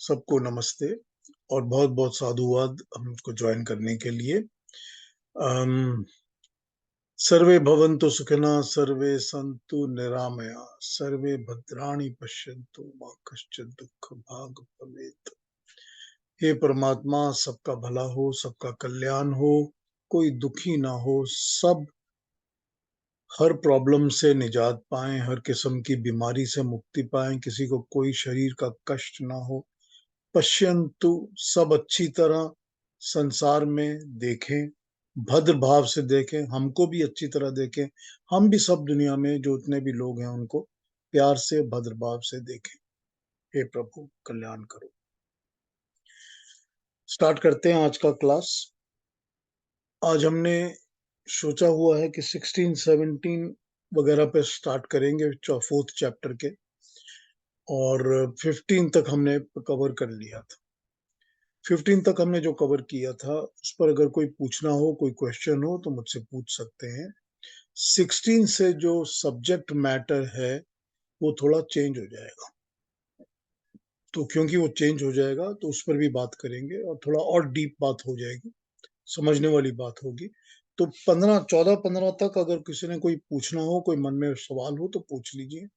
सबको नमस्ते और बहुत बहुत साधुवाद हमको ज्वाइन करने के लिए। अम, सर्वे भवन्तु सुखिनः, सर्वे सन्तु निरामया, सर्वे भद्राणि पश्यन्तु मा कश्चित् दुःख भाग् भवेत्। हे परमात्मा, सबका भला हो, सबका कल्याण हो, कोई दुखी ना हो, सब हर प्रॉब्लम से निजात पाएं, हर किस्म की बीमारी से मुक्ति पाएं, किसी को कोई शरीर का कष्ट ना हो। पश्यन्तु, सब अच्छी तरह संसार में देखें, भद्र भाव से देखें, हमको भी अच्छी तरह देखें, हम भी सब दुनिया में जो उतने भी लोग हैं उनको प्यार से भद्र भाव से देखें। हे प्रभु कल्याण करो। स्टार्ट करते हैं आज का क्लास। आज हमने सोचा हुआ है कि 16, 17 वगैरह पे स्टार्ट करेंगे, 4th चैप्टर के, और 15 तक हमने कवर कर लिया था। 15 तक हमने जो कवर किया था उस पर अगर कोई पूछना हो, कोई क्वेश्चन हो तो मुझसे पूछ सकते हैं। 16 से जो सब्जेक्ट मैटर है वो थोड़ा चेंज हो जाएगा, तो क्योंकि वो चेंज हो जाएगा तो उस पर भी बात करेंगे और थोड़ा और डीप बात हो जाएगी, समझने वाली बात होगी। तो 14-15 तक अगर किसी ने कोई पूछना हो, कोई मन में सवाल हो तो पूछ लीजिए,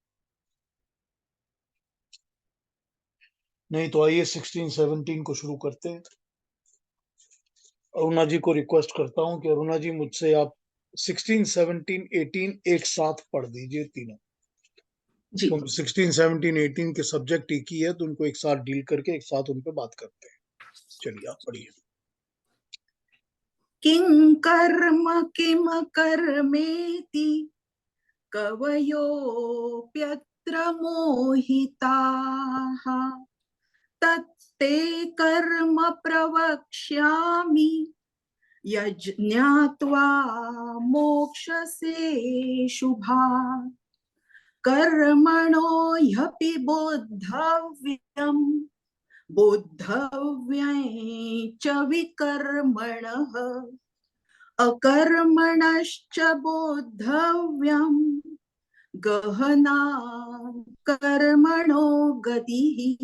नहीं तो आइए 16-17 को शुरू करते हैं। अरुणा जी को रिक्वेस्ट करता हूँ कि अरुणा जी मुझसे आप 16, 17, 18 एक साथ पढ़ दीजिए तीनों, जी। क्योंकि 16, 17, 18 के सब्जेक्ट एक ही है तो उनको एक साथ डील करके एक साथ उन पे बात करते हैं। चलिए आप पढ़िए। किं कर्म किम कर्मेति कवयोऽप्यत्र मोहिताः तत्ते कर्म प्रवक्ष्यामि यज्ञात्वा मोक्षसे शुभात् कर्मणो ह्यपि बोद्धव्यं च विकर्मणः अकर्मणश्च बोद्धव्यं गहना कर्मणो गतिः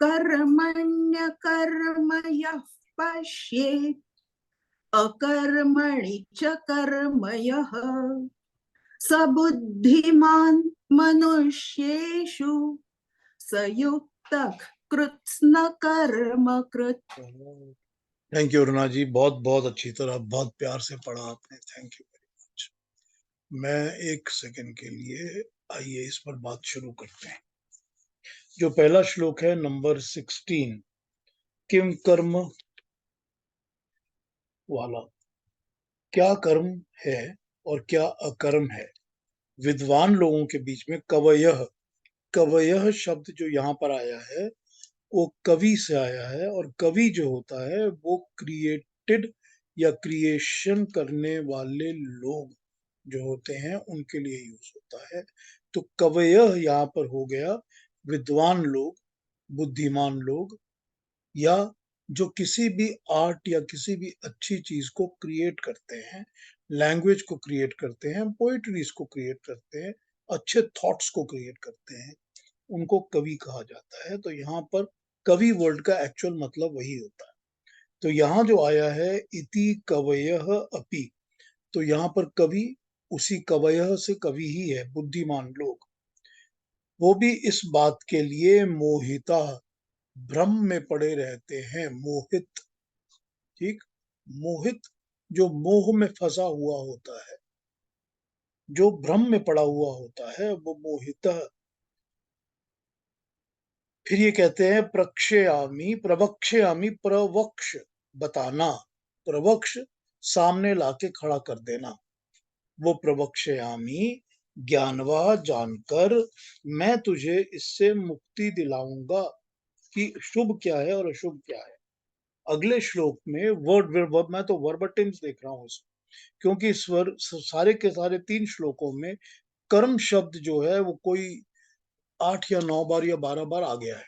कर्मण्यकर्म यः पश्येत् अकर्मणि च कर्म यः स बुद्धिमान् मनुष्येषु स युक्तः कृत्स्न कर्म कृत्। थैंक यू अरुणा जी, बहुत बहुत अच्छी तरह, बहुत प्यार से पढ़ा आपने, थैंक यू वेरी मच। मैं एक सेकंड के लिए, आइए इस पर बात शुरू करते हैं। जो पहला श्लोक है नंबर 16, किम कर्म वाला, क्या कर्म है और क्या अकर्म है। विद्वान लोगों के बीच में कवयः, कवयः शब्द जो यहाँ पर आया है वो कवि से आया है, और कवि जो होता है वो क्रिएटेड या क्रिएशन करने वाले लोग जो होते हैं उनके लिए यूज होता है। तो कवयः यहाँ पर हो गया विद्वान लोग, बुद्धिमान लोग, या जो किसी भी आर्ट या किसी भी अच्छी चीज को क्रिएट करते हैं, लैंग्वेज को क्रिएट करते हैं, पोइट्रीज को क्रिएट करते हैं, अच्छे थॉट्स को क्रिएट करते हैं, उनको कवि कहा जाता है। तो यहाँ पर कवि वर्ड का एक्चुअल मतलब वही होता है। तो यहाँ जो आया है इति कवयः अपि, तो यहाँ पर कवि उसी कवयः से कवि ही है, बुद्धिमान लोग। वो भी इस बात के लिए मोहिता, भ्रम में पड़े रहते हैं, मोहित, ठीक, मोहित जो मोह में फंसा हुआ होता है, जो भ्रम में पड़ा हुआ होता है वो मोहित। फिर ये कहते हैं प्रक्षयामी, प्रवक्ष्यामी, प्रवक्ष बताना, प्रवक्ष सामने लाके खड़ा कर देना, वो प्रवक्ष्यामी ज्ञानवा जानकर मैं तुझे इससे मुक्ति दिलाऊंगा कि शुभ क्या है और अशुभ क्या है। अगले श्लोक में वर्ड, मैं तो वर्बटिम्स देख रहा हूँ इसमें, क्योंकि इस सारे के सारे 3 श्लोकों में कर्म शब्द जो है वो कोई 8 या 9 बार या 12 बार आ गया है।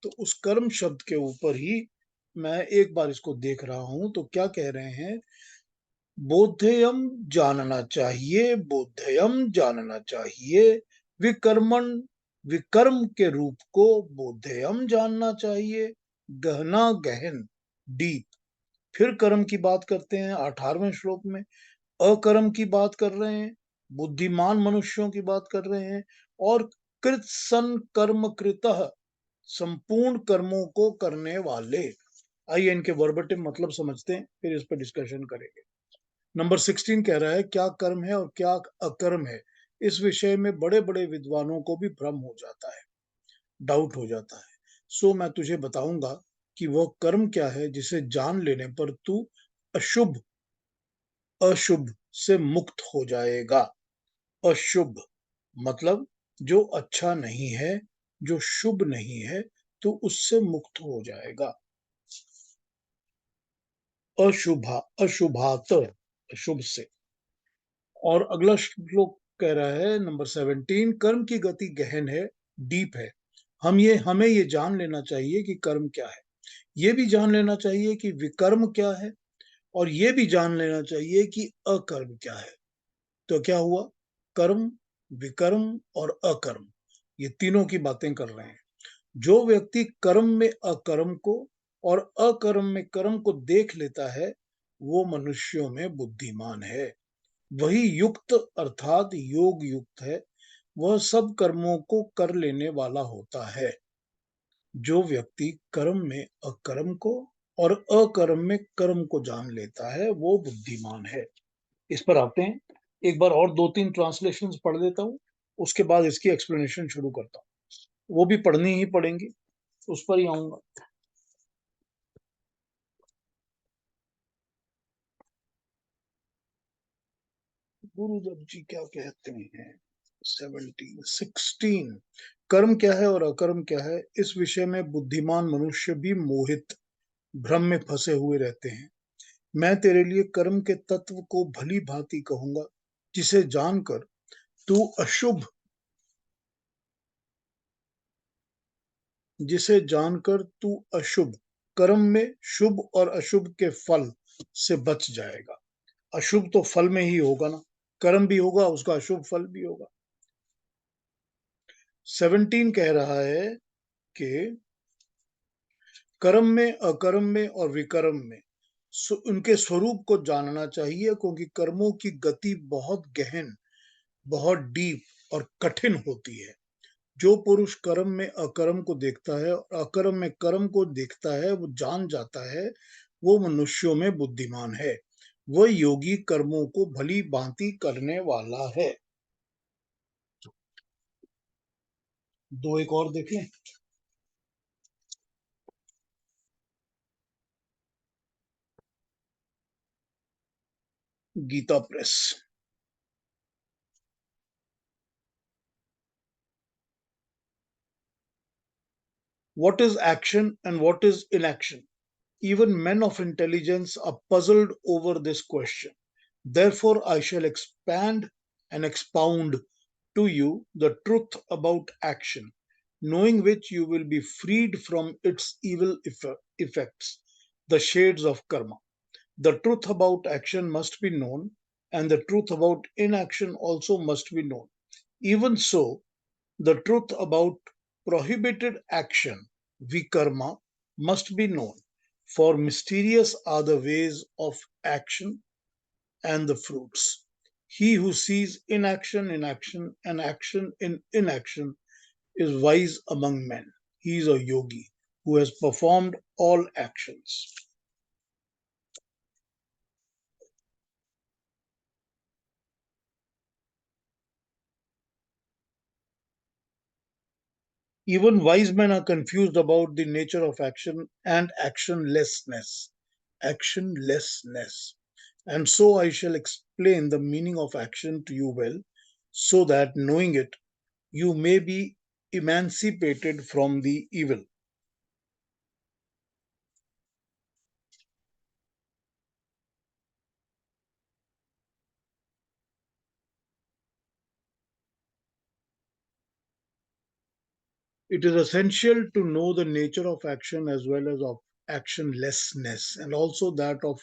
तो उस कर्म शब्द के ऊपर ही मैं एक बार इसको देख रहा हूं। तो क्या कह रहे हैं, बोध्ययम जानना चाहिए, बोध्ययम जानना चाहिए, विकर्मण विकर्म के रूप को बोधेयम जानना चाहिए, गहना गहन, डीप। फिर कर्म की बात करते हैं 18वें श्लोक में, अकर्म की बात कर रहे हैं, बुद्धिमान मनुष्यों की बात कर रहे हैं, और कृत सन कर्म कृतः, संपूर्ण कर्मों को करने वाले। आइए इनके वर्बटिम मतलब समझते हैं, फिर इस पर डिस्कशन करेंगे। नंबर 16 कह रहा है क्या कर्म है और क्या अकर्म है। इस विषय में बड़े बड़े विद्वानों को भी भ्रम हो जाता है, डाउट हो जाता है। सो मैं तुझे बताऊंगा कि वह कर्म क्या है जिसे जान लेने पर तू अशुभ अशुभ से मुक्त हो जाएगा। अशुभ मतलब जो अच्छा नहीं है, जो शुभ नहीं है, तो उससे मुक्त हो जाएगा। अशुभा अशुभात, अशुभ से। और अगला श्लोक कह रहा है नंबर 17, कर्म की गति गहन है, डीप है। हमें ये जान लेना चाहिए कि कर्म क्या है, ये भी जान लेना चाहिए कि विकर्म क्या है, और ये भी जान लेना चाहिए कि अकर्म क्या है। तो क्या हुआ, कर्म, विकर्म और अकर्म, ये तीनों की बातें कर रहे हैं। जो व्यक्ति कर्म में अकर्म को और अकर्म में कर्म को देख लेता है, वो मनुष्यों में बुद्धिमान है, वही युक्त अर्थात योग युक्त है, वह सब कर्मों को कर लेने वाला होता है। जो व्यक्ति कर्म में अकर्म को और अकर्म में कर्म को जान लेता है, वो बुद्धिमान है। इस पर आते हैं, एक बार और दो तीन ट्रांसलेशंस पढ़ देता हूँ, उसके बाद इसकी एक्सप्लेनेशन शुरू करता हूँ। वो भी पढ़नी ही पड़ेंगी, उस पर ही आऊंगा। गुरुदेव जी क्या कहते हैं। 16 कर्म क्या है और अकर्म क्या है, इस विषय में बुद्धिमान मनुष्य भी मोहित, भ्रम में फंसे हुए रहते हैं। मैं तेरे लिए कर्म के तत्व को भली भांति कहूंगा, जिसे जानकर तू अशुभ जिसे जानकर तू अशुभ कर्म में शुभ और अशुभ के फल से बच जाएगा। अशुभ तो फल में ही होगा ना, कर्म भी होगा, उसका अशुभ फल भी होगा। 17 कह रहा है कि कर्म में, अकर्म में और विकर्म में उनके स्वरूप को जानना चाहिए, क्योंकि कर्मों की गति बहुत गहन, बहुत डीप और कठिन होती है। जो पुरुष कर्म में अकर्म को देखता है और अकर्म में कर्म को देखता है, वो जान जाता है, वो मनुष्यों में बुद्धिमान है, वह योगी कर्मों को भली भांति करने वाला है। दो एक और देख लें। Gita Press. What is action and what is inaction? Even men of intelligence are puzzled over this question. Therefore, I shall expand and expound to you the truth about action, knowing which you will be freed from its evil effects, the shades of karma. The truth about action must be known, and the truth about inaction also must be known. Even so, the truth about prohibited action, vikarma, must be known, for mysterious are the ways of action and the fruits. He who sees inaction in action and action in inaction is wise among men. He is a yogi who has performed all actions. Even wise men are confused about the nature of action and actionlessness. Actionlessness. And so I shall explain the meaning of action to you well, so that knowing it, you may be emancipated from the evil. It is essential to know the nature of action as well as of actionlessness, and also that of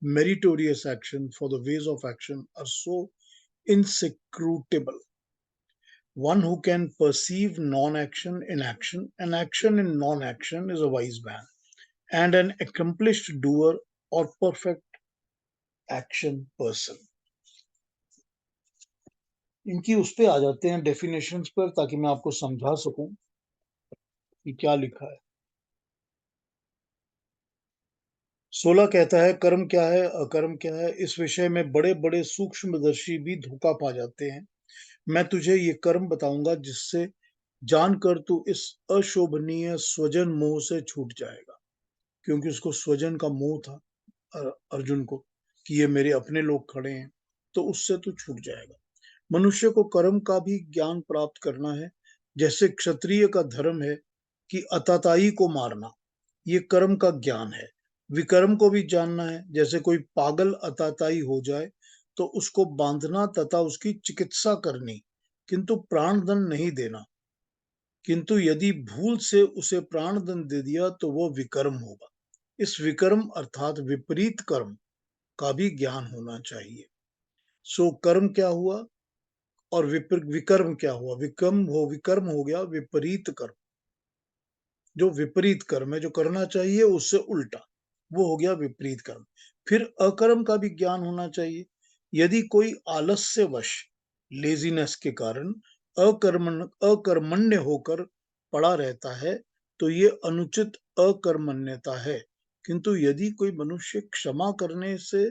meritorious action, for the ways of action are so inscrutable. One who can perceive non-action in action and action in non-action is a wise man and an accomplished doer or perfect action person. इनकी उस पे आ जाते हैं definitions पर, ताकि मैं आपको समझा सकूं कि क्या लिखा है। 16 कहता है कर्म क्या है, अकर्म क्या है। इस विषय में बड़े बड़े सूक्ष्मदर्शी भी धोखा पा जाते हैं। मैं तुझे ये कर्म बताऊंगा जिससे जानकर तू इस अशोभनीय स्वजन मोह से छूट जाएगा, क्योंकि उसको स्वजन का मोह था अर्जुन को, कि ये मेरे अपने लोग खड़े हैं, तो उससे तू छूट जाएगा। मनुष्य को कर्म का भी ज्ञान प्राप्त करना है, जैसे क्षत्रिय का धर्म है कि अताताई को मारना, ये कर्म का ज्ञान है। विकर्म को भी जानना है, जैसे कोई पागल अताताई हो जाए तो उसको बांधना तथा उसकी चिकित्सा करनी, किंतु प्राणदंड नहीं देना। किंतु यदि भूल से उसे प्राणदंड दे दिया तो वह विकर्म होगा। इस विकर्म अर्थात विपरीत कर्म का भी ज्ञान होना चाहिए। सो कर्म क्या हुआ और विकर्म क्या हुआ? विकर्म हो गया विपरीत कर्म, जो विपरीत कर्म है, जो करना चाहिए उससे उल्टा, वो हो गया विपरीत कर्म। फिर अकर्म का भी ज्ञान होना चाहिए। यदि कोई आलस्यवश, लेजीनेस के कारण अकर्मण्य होकर पड़ा रहता है तो ये अनुचित अकर्मण्यता है। किंतु यदि कोई मनुष्य क्षमा करने से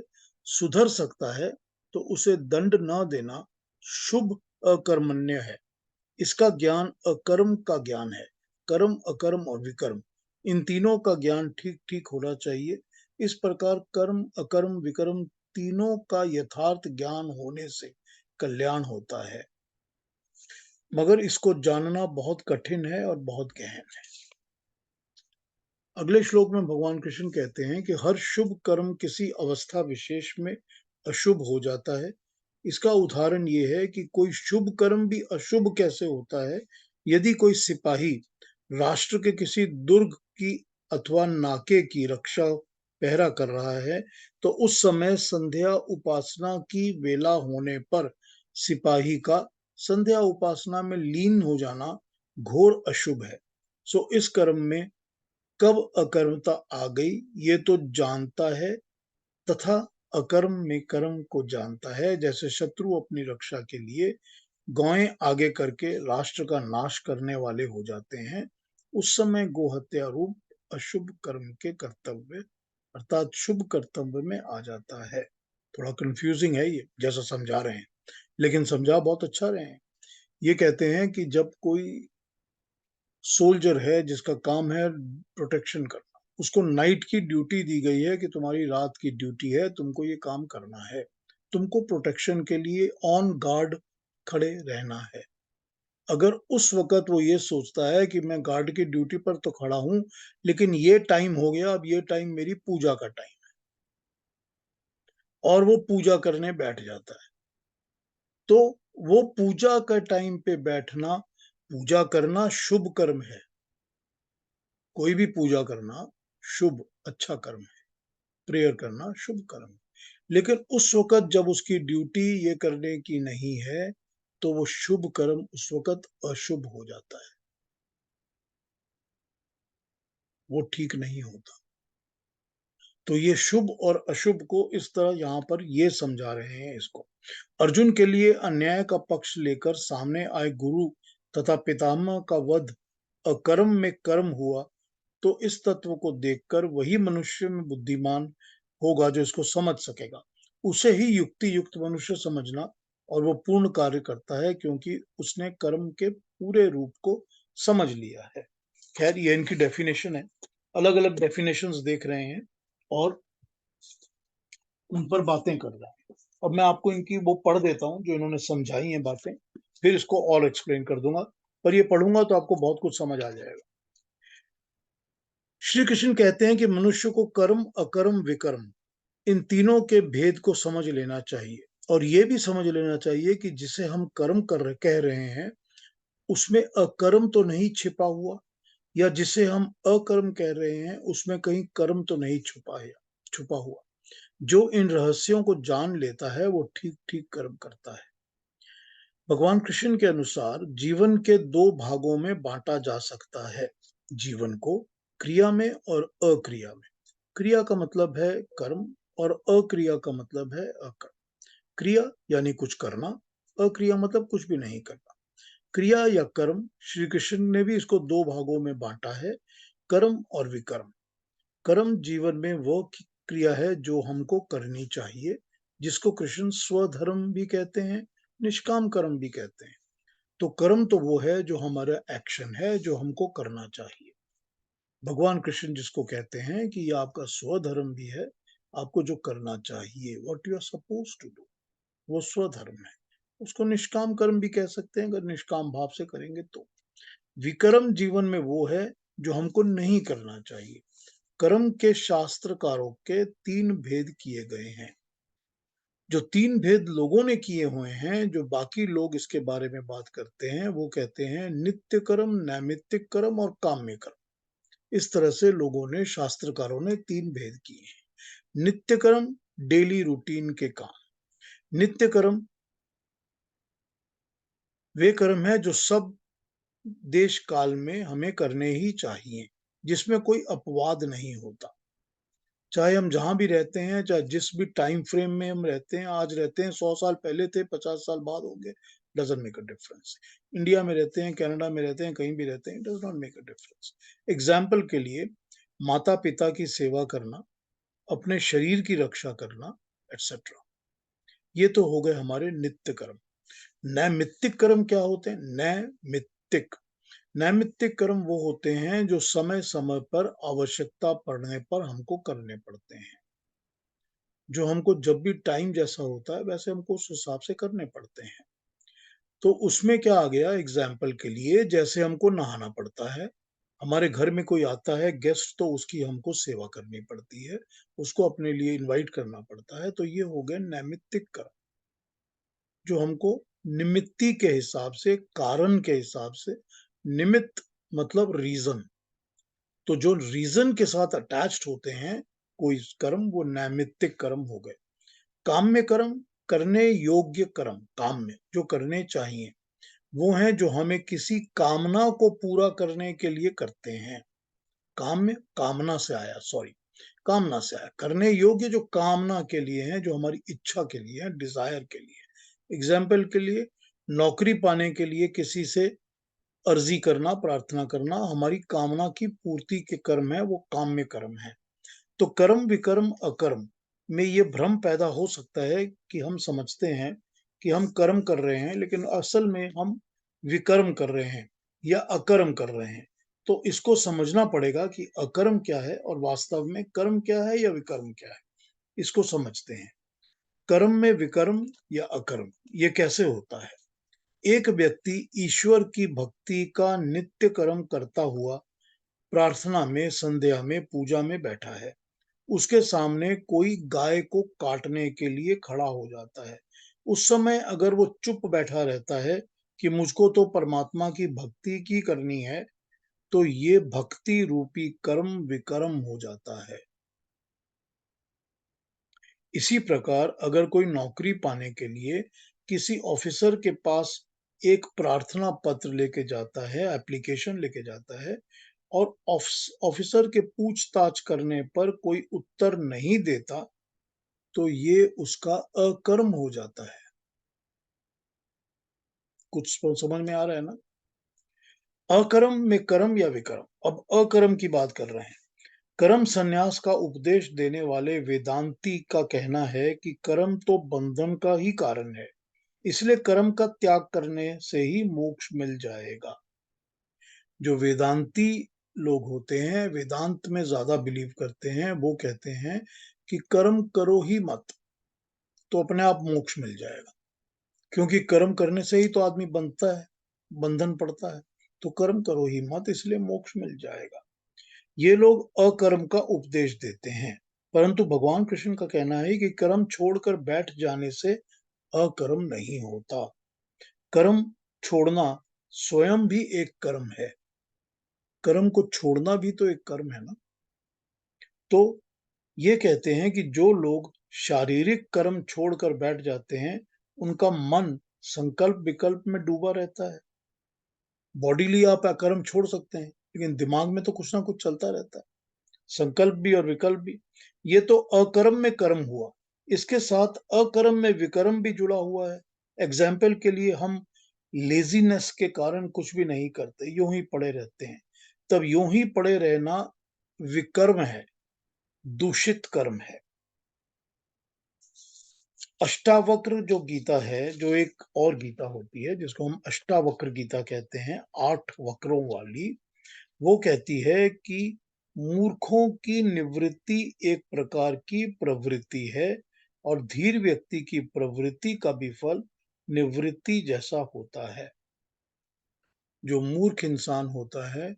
सुधर सकता है तो उसे दंड न देना शुभ अकर्मण्य है। इसका ज्ञान अकर्म का ज्ञान है। कर्म, अकर्म और विकर्म, इन तीनों का ज्ञान ठीक ठीक होना चाहिए। इस प्रकार कर्म, अकर्म, विकर्म तीनों का यथार्थ ज्ञान होने से कल्याण होता है, मगर इसको जानना बहुत कठिन है और बहुत गहन है। अगले श्लोक में भगवान कृष्ण कहते हैं कि हर शुभ कर्म किसी अवस्था विशेष में अशुभ हो जाता है। इसका उदाहरण ये है कि कोई शुभ कर्म भी अशुभ कैसे होता है। यदि कोई सिपाही राष्ट्र के किसी दुर्ग की अथवा नाके की रक्षा पहरा कर रहा है तो उस समय संध्या उपासना की वेला होने पर सिपाही का संध्या उपासना में लीन हो जाना घोर अशुभ है। सो इस कर्म में कब अकर्मता आ गई ये तो जानता है, तथा अकर्म में कर्म को जानता है। जैसे शत्रु अपनी रक्षा के लिए गौएं आगे करके राष्ट्र का नाश करने वाले हो जाते हैं, उस समय गोहत्या रूप अशुभ कर्म के कर्तव्य अर्थात शुभ कर्तव्य में आ जाता है। थोड़ा कंफ्यूजिंग है ये जैसा समझा रहे हैं, लेकिन समझा बहुत अच्छा रहे हैं। ये कहते हैं कि जब कोई सोल्जर है जिसका काम है प्रोटेक्शन करना, उसको नाइट की ड्यूटी दी गई है कि तुम्हारी रात की ड्यूटी है, तुमको ये काम करना है, तुमको प्रोटेक्शन के लिए ऑन गार्ड खड़े रहना है। अगर उस वक्त वो ये सोचता है कि मैं गार्ड की ड्यूटी पर तो खड़ा हूं, लेकिन ये टाइम हो गया, अब ये टाइम मेरी पूजा का टाइम है, और वो पूजा करने बैठ जाता है, तो वो पूजा का टाइम पे बैठना, पूजा करना शुभ कर्म है। कोई भी पूजा करना शुभ अच्छा कर्म है, प्रेयर करना शुभ कर्म है। लेकिन उस वक्त जब उसकी ड्यूटी ये करने की नहीं है तो वो शुभ कर्म उस वक्त अशुभ हो जाता है, वो ठीक नहीं होता। तो ये शुभ और अशुभ को इस तरह यहाँ पर ये समझा रहे हैं इसको। अर्जुन के लिए अन्याय का पक्ष लेकर सामने आए गुरु तथा पितामह का वध अकर्म में कर्म हुआ, तो इस तत्व को देखकर वही मनुष्य में बुद्धिमान होगा जो इसको समझ सकेगा। उसे ही युक्ति युक्त मनुष्य समझना, और वो पूर्ण कार्य करता है क्योंकि उसने कर्म के पूरे रूप को समझ लिया है। खैर ये इनकी डेफिनेशन है, अलग अलग डेफिनेशंस देख रहे हैं और उन पर बातें कर रहे हैं। अब मैं आपको इनकी वो पढ़ देता हूँ जो इन्होंने समझाई हैं बातें, फिर इसको और एक्सप्लेन कर दूंगा, पर ये पढ़ूंगा तो आपको बहुत कुछ समझ आ जाएगा। श्री कृष्ण कहते हैं कि मनुष्य को कर्म, अकर्म, विकर्म इन तीनों के भेद को समझ लेना चाहिए, और ये भी समझ लेना चाहिए कि जिसे हम कर्म कह रहे हैं उसमें अकर्म तो नहीं छिपा हुआ, या जिसे हम अकर्म कह रहे हैं उसमें कहीं कर्म तो नहीं छुपा हुआ। जो इन रहस्यों को जान लेता है वो ठीक ठीक कर्म करता है। भगवान कृष्ण के अनुसार जीवन के दो भागों में बांटा जा सकता है, जीवन को क्रिया में और अक्रिया में। क्रिया का मतलब है कर्म और अक्रिया का मतलब है अकर्म। क्रिया यानी कुछ करना, अक्रिया मतलब कुछ भी नहीं करना। क्रिया या कर्म, श्री कृष्ण ने भी इसको दो भागों में बांटा है, कर्म और विकर्म। कर्म जीवन में वो क्रिया है जो हमको करनी चाहिए, जिसको कृष्ण स्वधर्म भी कहते हैं, निष्काम कर्म भी कहते हैं। तो कर्म तो वो है जो हमारा एक्शन है, जो हमको करना चाहिए। भगवान कृष्ण जिसको कहते हैं कि ये आपका स्वधर्म भी है, आपको जो करना चाहिए, what you are suppose to do, वो स्वधर्म है। उसको निष्काम कर्म भी कह सकते हैं, अगर निष्काम भाव से करेंगे तो। विकर्म जीवन में वो है जो हमको नहीं करना चाहिए। कर्म के शास्त्रकारों के तीन भेद किए गए हैं। जो तीन भेद लोगों ने किए हुए हैं, जो बाकी लोग इसके बारे में बात करते हैं, वो कहते हैं नित्य कर्म, नैमित्तिक कर्म और काम्य कर्म। इस तरह से लोगों ने, शास्त्रकारों ने तीन भेद किए हैं। नित्य कर्म, डेली रूटीन के काम। नित्य कर्म वे कर्म है जो सब देश काल में हमें करने ही चाहिए, जिसमें कोई अपवाद नहीं होता। चाहे हम जहां भी रहते हैं, चाहे जिस भी टाइम फ्रेम में हम रहते हैं, आज रहते हैं, 100 साल पहले थे, 50 साल बाद होंगे, doesn't make a difference. India में रहते हैं, कनाडा में रहते हैं, कहीं भी रहते हैं, does not make a difference. Example के लिए, माता पिता की सेवा करना, अपने शरीर की रक्षा करना, एटसेट्रा, ये तो हो गए हमारे नित्य कर्म। नैमित्तिक कर्म क्या होते हैं? नैमित्तिक नैमित्तिक कर्म वो होते हैं जो समय समय पर आवश्यकता पड़ने पर हमको करने पड़ते हैं, जो हमको जब भी टाइम जैसा होता है वैसे हमको उस हिसाब से करने पड़ते हैं। तो उसमें क्या आ गया? एग्जाम्पल के लिए, जैसे हमको नहाना पड़ता है, हमारे घर में कोई आता है गेस्ट, तो उसकी हमको सेवा करनी पड़ती है, उसको अपने लिए इनवाइट करना पड़ता है, तो ये हो गया नैमित्तिक कर्म, जो हमको निमित्ति के हिसाब से, कारण के हिसाब से, निमित्त मतलब रीजन, तो जो रीजन के साथ अटैच्ड होते हैं कोई कर्म, वो नैमित्तिक कर्म हो गए। काम्य कर्म, करने योग्य कर्म, काम में जो करने चाहिए, वो हैं जो हमें किसी कामना को पूरा करने के लिए करते हैं। काम्य कामना से आया, सॉरी, कामना से आया। करने योग्य जो कामना के लिए हैं, जो हमारी इच्छा के लिए है, डिजायर के लिए। एग्जाम्पल के लिए, नौकरी पाने के लिए किसी से अर्जी करना, प्रार्थना करना, हमारी कामना की पूर्ति के कर्म है, वो काम्य कर्म है। तो कर्म विकर्म अकर्म में ये भ्रम पैदा हो सकता है कि हम समझते हैं कि हम कर्म कर रहे हैं, लेकिन असल में हम विकर्म कर रहे हैं या अकर्म कर रहे हैं। तो इसको समझना पड़ेगा कि अकर्म क्या है और वास्तव में कर्म क्या है या विकर्म क्या है। इसको समझते हैं। कर्म में विकर्म या अकर्म ये कैसे होता है? एक व्यक्ति ईश्वर की भक्ति का नित्य कर्म करता हुआ प्रार्थना में, संध्या में, पूजा में बैठा है। उसके सामने कोई गाय को काटने के लिए खड़ा हो जाता है। उस समय अगर वो चुप बैठा रहता है कि मुझको तो परमात्मा की भक्ति की करनी है, तो ये भक्ति रूपी कर्म विकर्म हो जाता है। इसी प्रकार अगर कोई नौकरी पाने के लिए किसी ऑफिसर के पास एक प्रार्थना पत्र लेके जाता है, एप्लीकेशन लेके जाता है, और ऑफिसर के पूछताछ करने पर कोई उत्तर नहीं देता, तो ये उसका अकर्म हो जाता है। कुछ समझ में आ रहा है ना? अकर्म में कर्म या विकर्म। अब अकर्म की बात कर रहे हैं। कर्म संन्यास का उपदेश देने वाले वेदांती का कहना है कि कर्म तो बंधन का ही कारण है, इसलिए कर्म का त्याग करने से ही मोक्ष मिल जाएगा। जो वेदांती लोग होते हैं, वेदांत में ज्यादा बिलीव करते हैं, वो कहते हैं कि कर्म करो ही मत, तो अपने आप मोक्ष मिल जाएगा। क्योंकि कर्म करने से ही तो आदमी बनता है, बंधन पड़ता है। तो कर्म करो ही मत, इसलिए मोक्ष मिल जाएगा। ये लोग अकर्म का उपदेश देते हैं, परंतु भगवान कृष्ण का कहना है कि कर्म छोड़कर बैठ जाने से अकर्म नहीं होता। कर्म छोड़ना स्वयं भी एक कर्म है। कर्म को छोड़ना भी तो एक कर्म है ना। तो ये कहते हैं कि जो लोग शारीरिक कर्म छोड़कर बैठ जाते हैं, उनका मन संकल्प विकल्प में डूबा रहता है। बॉडीली आप अकर्म छोड़ सकते हैं, लेकिन दिमाग में तो कुछ ना कुछ चलता रहता है, संकल्प भी और विकल्प भी। ये तो अकर्म में कर्म हुआ, इसके साथ अकर्म में विकर्म भी जुड़ा हुआ है। एग्जाम्पल के लिए हम लेजीनेस के कारण कुछ भी नहीं करते, यूं ही पड़े रहते हैं, तब यूं ही पड़े रहना विकर्म है, दूषित कर्म है। अष्टावक्र जो गीता है, जो एक और गीता होती है जिसको हम अष्टावक्र गीता कहते हैं, 8 वक्रों वाली, वो कहती है कि मूर्खों की निवृत्ति एक प्रकार की प्रवृत्ति है, और धीर व्यक्ति की प्रवृत्ति का भी फल निवृत्ति जैसा होता है। जो मूर्ख इंसान होता है,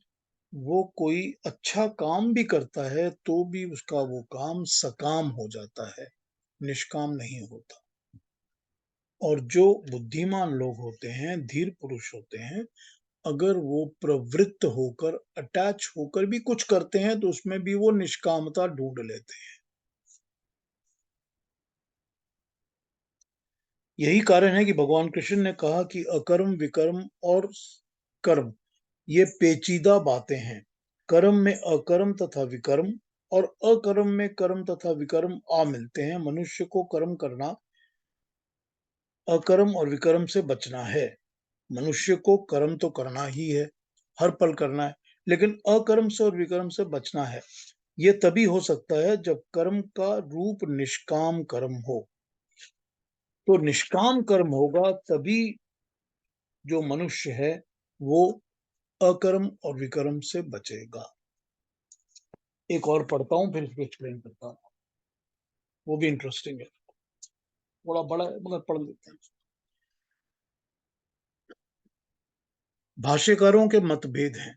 वो कोई अच्छा काम भी करता है तो भी उसका वो काम सकाम हो जाता है, निष्काम नहीं होता। और जो बुद्धिमान लोग होते हैं, धीर पुरुष होते हैं, अगर वो प्रवृत्त होकर, अटैच होकर भी कुछ करते हैं तो उसमें भी वो निष्कामता ढूंढ लेते हैं। यही कारण है कि भगवान कृष्ण ने कहा कि अकर्म विकर्म और कर्म ये पेचीदा बातें हैं। कर्म में अकर्म तथा विकर्म और अकर्म में कर्म तथा विकर्म आ मिलते हैं। मनुष्य को कर्म करना, अकर्म और विकर्म से बचना है। मनुष्य को कर्म तो करना ही है, हर पल करना है, लेकिन अकर्म से और विकर्म से बचना है। ये तभी हो सकता है जब कर्म का रूप निष्काम कर्म हो। तो निष्काम कर्म होगा तभी जो मनुष्य है वो अकर्म और विकर्म से बचेगा। एक और पढ़ता हूं, फिर इसको एक्सप्लेन करता हूं, वो भी इंटरेस्टिंग है, थोड़ा बड़ा है मगर पढ़ लेते हैं। भाष्यकारों के मतभेद हैं।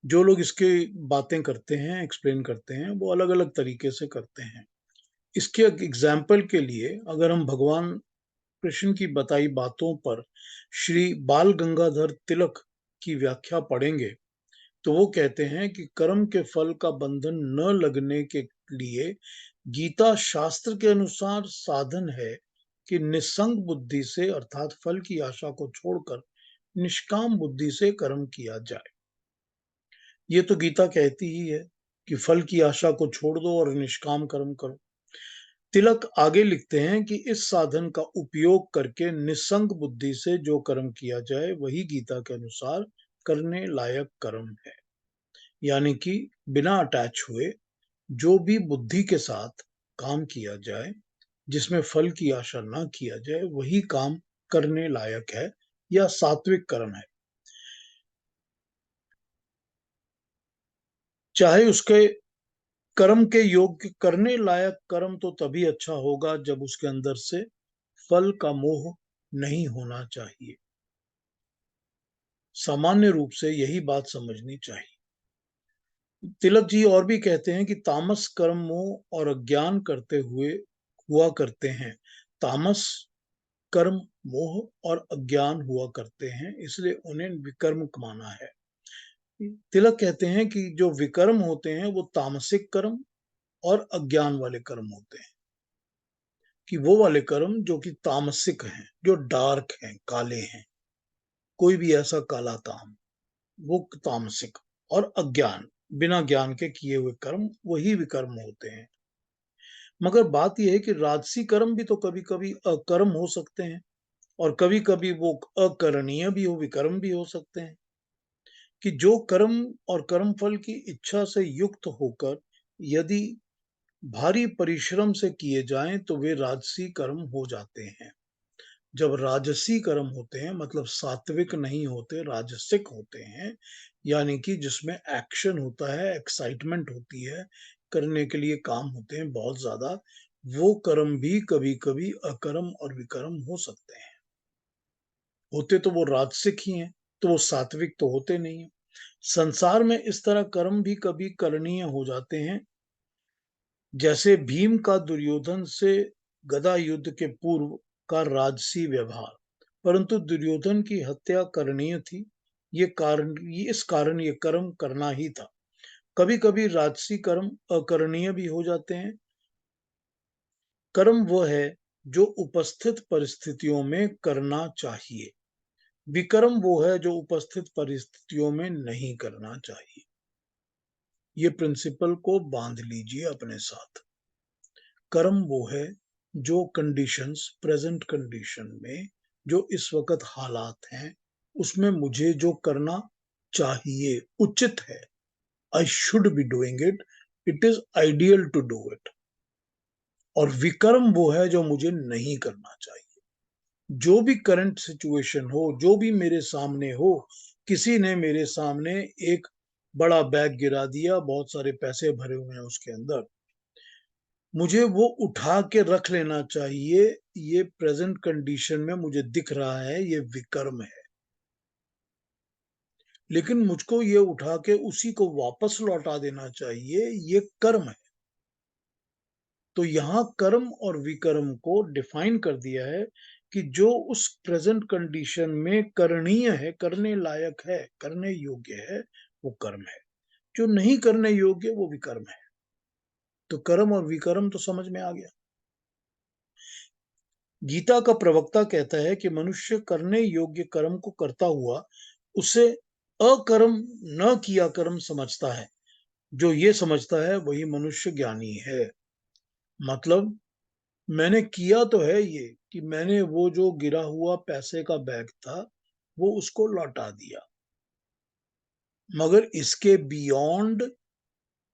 जो लोग इसके बातें करते हैं, एक्सप्लेन करते हैं, वो अलग अलग तरीके से करते हैं। इसके एग्जाम्पल के लिए अगर हम भगवान कृष्ण की बताई बातों पर श्री बाल गंगाधर तिलक की व्याख्या पढ़ेंगे, तो वो कहते हैं कि कर्म के फल का बंधन न लगने के लिए गीता शास्त्र के अनुसार साधन है कि निसंग बुद्धि से, अर्थात फल की आशा को छोड़कर निष्काम बुद्धि से कर्म किया जाए। ये तो गीता कहती ही है कि फल की आशा को छोड़ दो और निष्काम कर्म करो। तिलक आगे लिखते हैं कि इस साधन का उपयोग करके निसंग बुद्धि से जो कर्म किया जाए वही गीता के अनुसार करने लायक कर्म है। यानी कि बिना अटैच हुए जो भी बुद्धि के साथ काम किया जाए, जिसमें फल की आशा ना किया जाए, वही काम करने लायक है या सात्विक कर्म है। चाहे उसके कर्म के योग्य करने लायक कर्म तो तभी अच्छा होगा जब उसके अंदर से फल का मोह नहीं होना चाहिए। सामान्य रूप से यही बात समझनी चाहिए। तिलक जी और भी कहते हैं कि तामस कर्म मोह और अज्ञान करते हुए हुआ करते हैं। तामस कर्म मोह और अज्ञान हुआ करते हैं, इसलिए उन्हें विकर्म माना है। तिलक कहते हैं कि जो विकर्म होते हैं वो तामसिक कर्म और अज्ञान वाले कर्म होते हैं, कि वो वाले कर्म जो कि तामसिक हैं, जो डार्क हैं, काले हैं, कोई भी ऐसा काला काम, वो तामसिक। और अज्ञान, बिना ज्ञान के किए हुए कर्म, वही विकर्म होते हैं। मगर बात यह है कि राजसी कर्म भी तो कभी कभी अकर्म हो सकते हैं, और कभी कभी वो अकरणीय भी हो, विकर्म भी हो सकते हैं। कि जो कर्म और कर्म फल की इच्छा से युक्त होकर यदि भारी परिश्रम से किए जाएं तो वे राजसी कर्म हो जाते हैं। जब राजसी कर्म होते हैं, मतलब सात्विक नहीं होते, राजसिक होते हैं, यानी कि जिसमें एक्शन होता है, एक्साइटमेंट होती है, करने के लिए काम होते हैं बहुत ज्यादा, वो कर्म भी कभी कभी अकर्म और विकर्म हो सकते हैं। होते तो वो राजसिक ही हैं, तो वो सात्विक तो होते नहीं है। संसार में इस तरह कर्म भी कभी करणीय हो जाते हैं, जैसे भीम का दुर्योधन से गदा युद्ध के पूर्व का राजसी व्यवहार। परंतु दुर्योधन की हत्या करणीय थी, इस कारण ये कर्म करना ही था। कभी कभी राजसी कर्म अकरणीय भी हो जाते हैं। कर्म वो है जो उपस्थित परिस्थितियों में करना चाहिए। विकर्म वो है जो उपस्थित परिस्थितियों में नहीं करना चाहिए। ये प्रिंसिपल को बांध लीजिए अपने साथ। कर्म वो है जो कंडीशंस, प्रेजेंट कंडीशन में जो इस वक्त हालात हैं, उसमें मुझे जो करना चाहिए, उचित है, I should be doing it, it is ideal to do it. और विकर्म वो है जो मुझे नहीं करना चाहिए। जो भी करंट सिचुएशन हो, जो भी मेरे सामने हो, किसी ने मेरे सामने एक बड़ा बैग गिरा दिया, बहुत सारे पैसे भरे हुए हैं उसके अंदर, मुझे वो उठा के रख लेना चाहिए। ये प्रेजेंट कंडीशन में मुझे दिख रहा है, ये विकर्म है। लेकिन मुझको ये उठा के उसी को वापस लौटा देना चाहिए, ये कर्म है। तो यहां कर्म और विकर्म को डिफाइन कर दिया है कि जो उस प्रेजेंट कंडीशन में करणीय है, करने लायक है, करने योग्य है, वो कर्म है। जो नहीं करने योग्य वो विकर्म है। तो कर्म और विकर्म तो समझ में आ गया। गीता का प्रवक्ता कहता है कि मनुष्य करने योग्य कर्म को करता हुआ उसे अकर्म न किया कर्म समझता है। जो ये समझता है वही मनुष्य ज्ञानी है। मतलब मैंने किया तो है ये कि मैंने वो जो गिरा हुआ पैसे का बैग था वो उसको लौटा दिया, मगर इसके बियॉन्ड,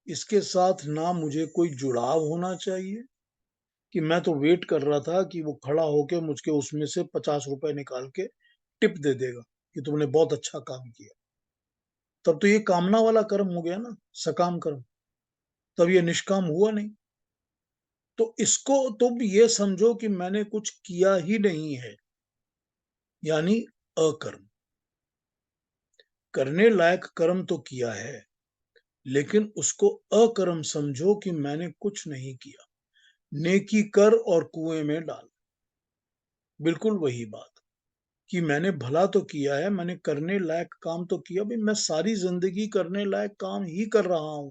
इसके साथ ना मुझे कोई जुड़ाव होना चाहिए कि मैं तो वेट कर रहा था कि वो खड़ा होके मुझके उसमें से 50 रुपए निकाल के टिप दे देगा कि तुमने बहुत अच्छा काम किया। तब तो ये कामना वाला कर्म हो गया ना, सकाम कर्म। तब ये निष्काम हुआ नहीं। तो इसको तुम ये समझो कि मैंने कुछ किया ही नहीं है, यानी अकर्म। करने लायक कर्म तो किया है, लेकिन उसको अकर्म समझो कि मैंने कुछ नहीं किया। नेकी कर और कुएं में डाल, बिल्कुल वही बात कि मैंने भला तो किया है, मैंने करने लायक काम तो किया। भाई मैं सारी जिंदगी करने लायक काम ही कर रहा हूं,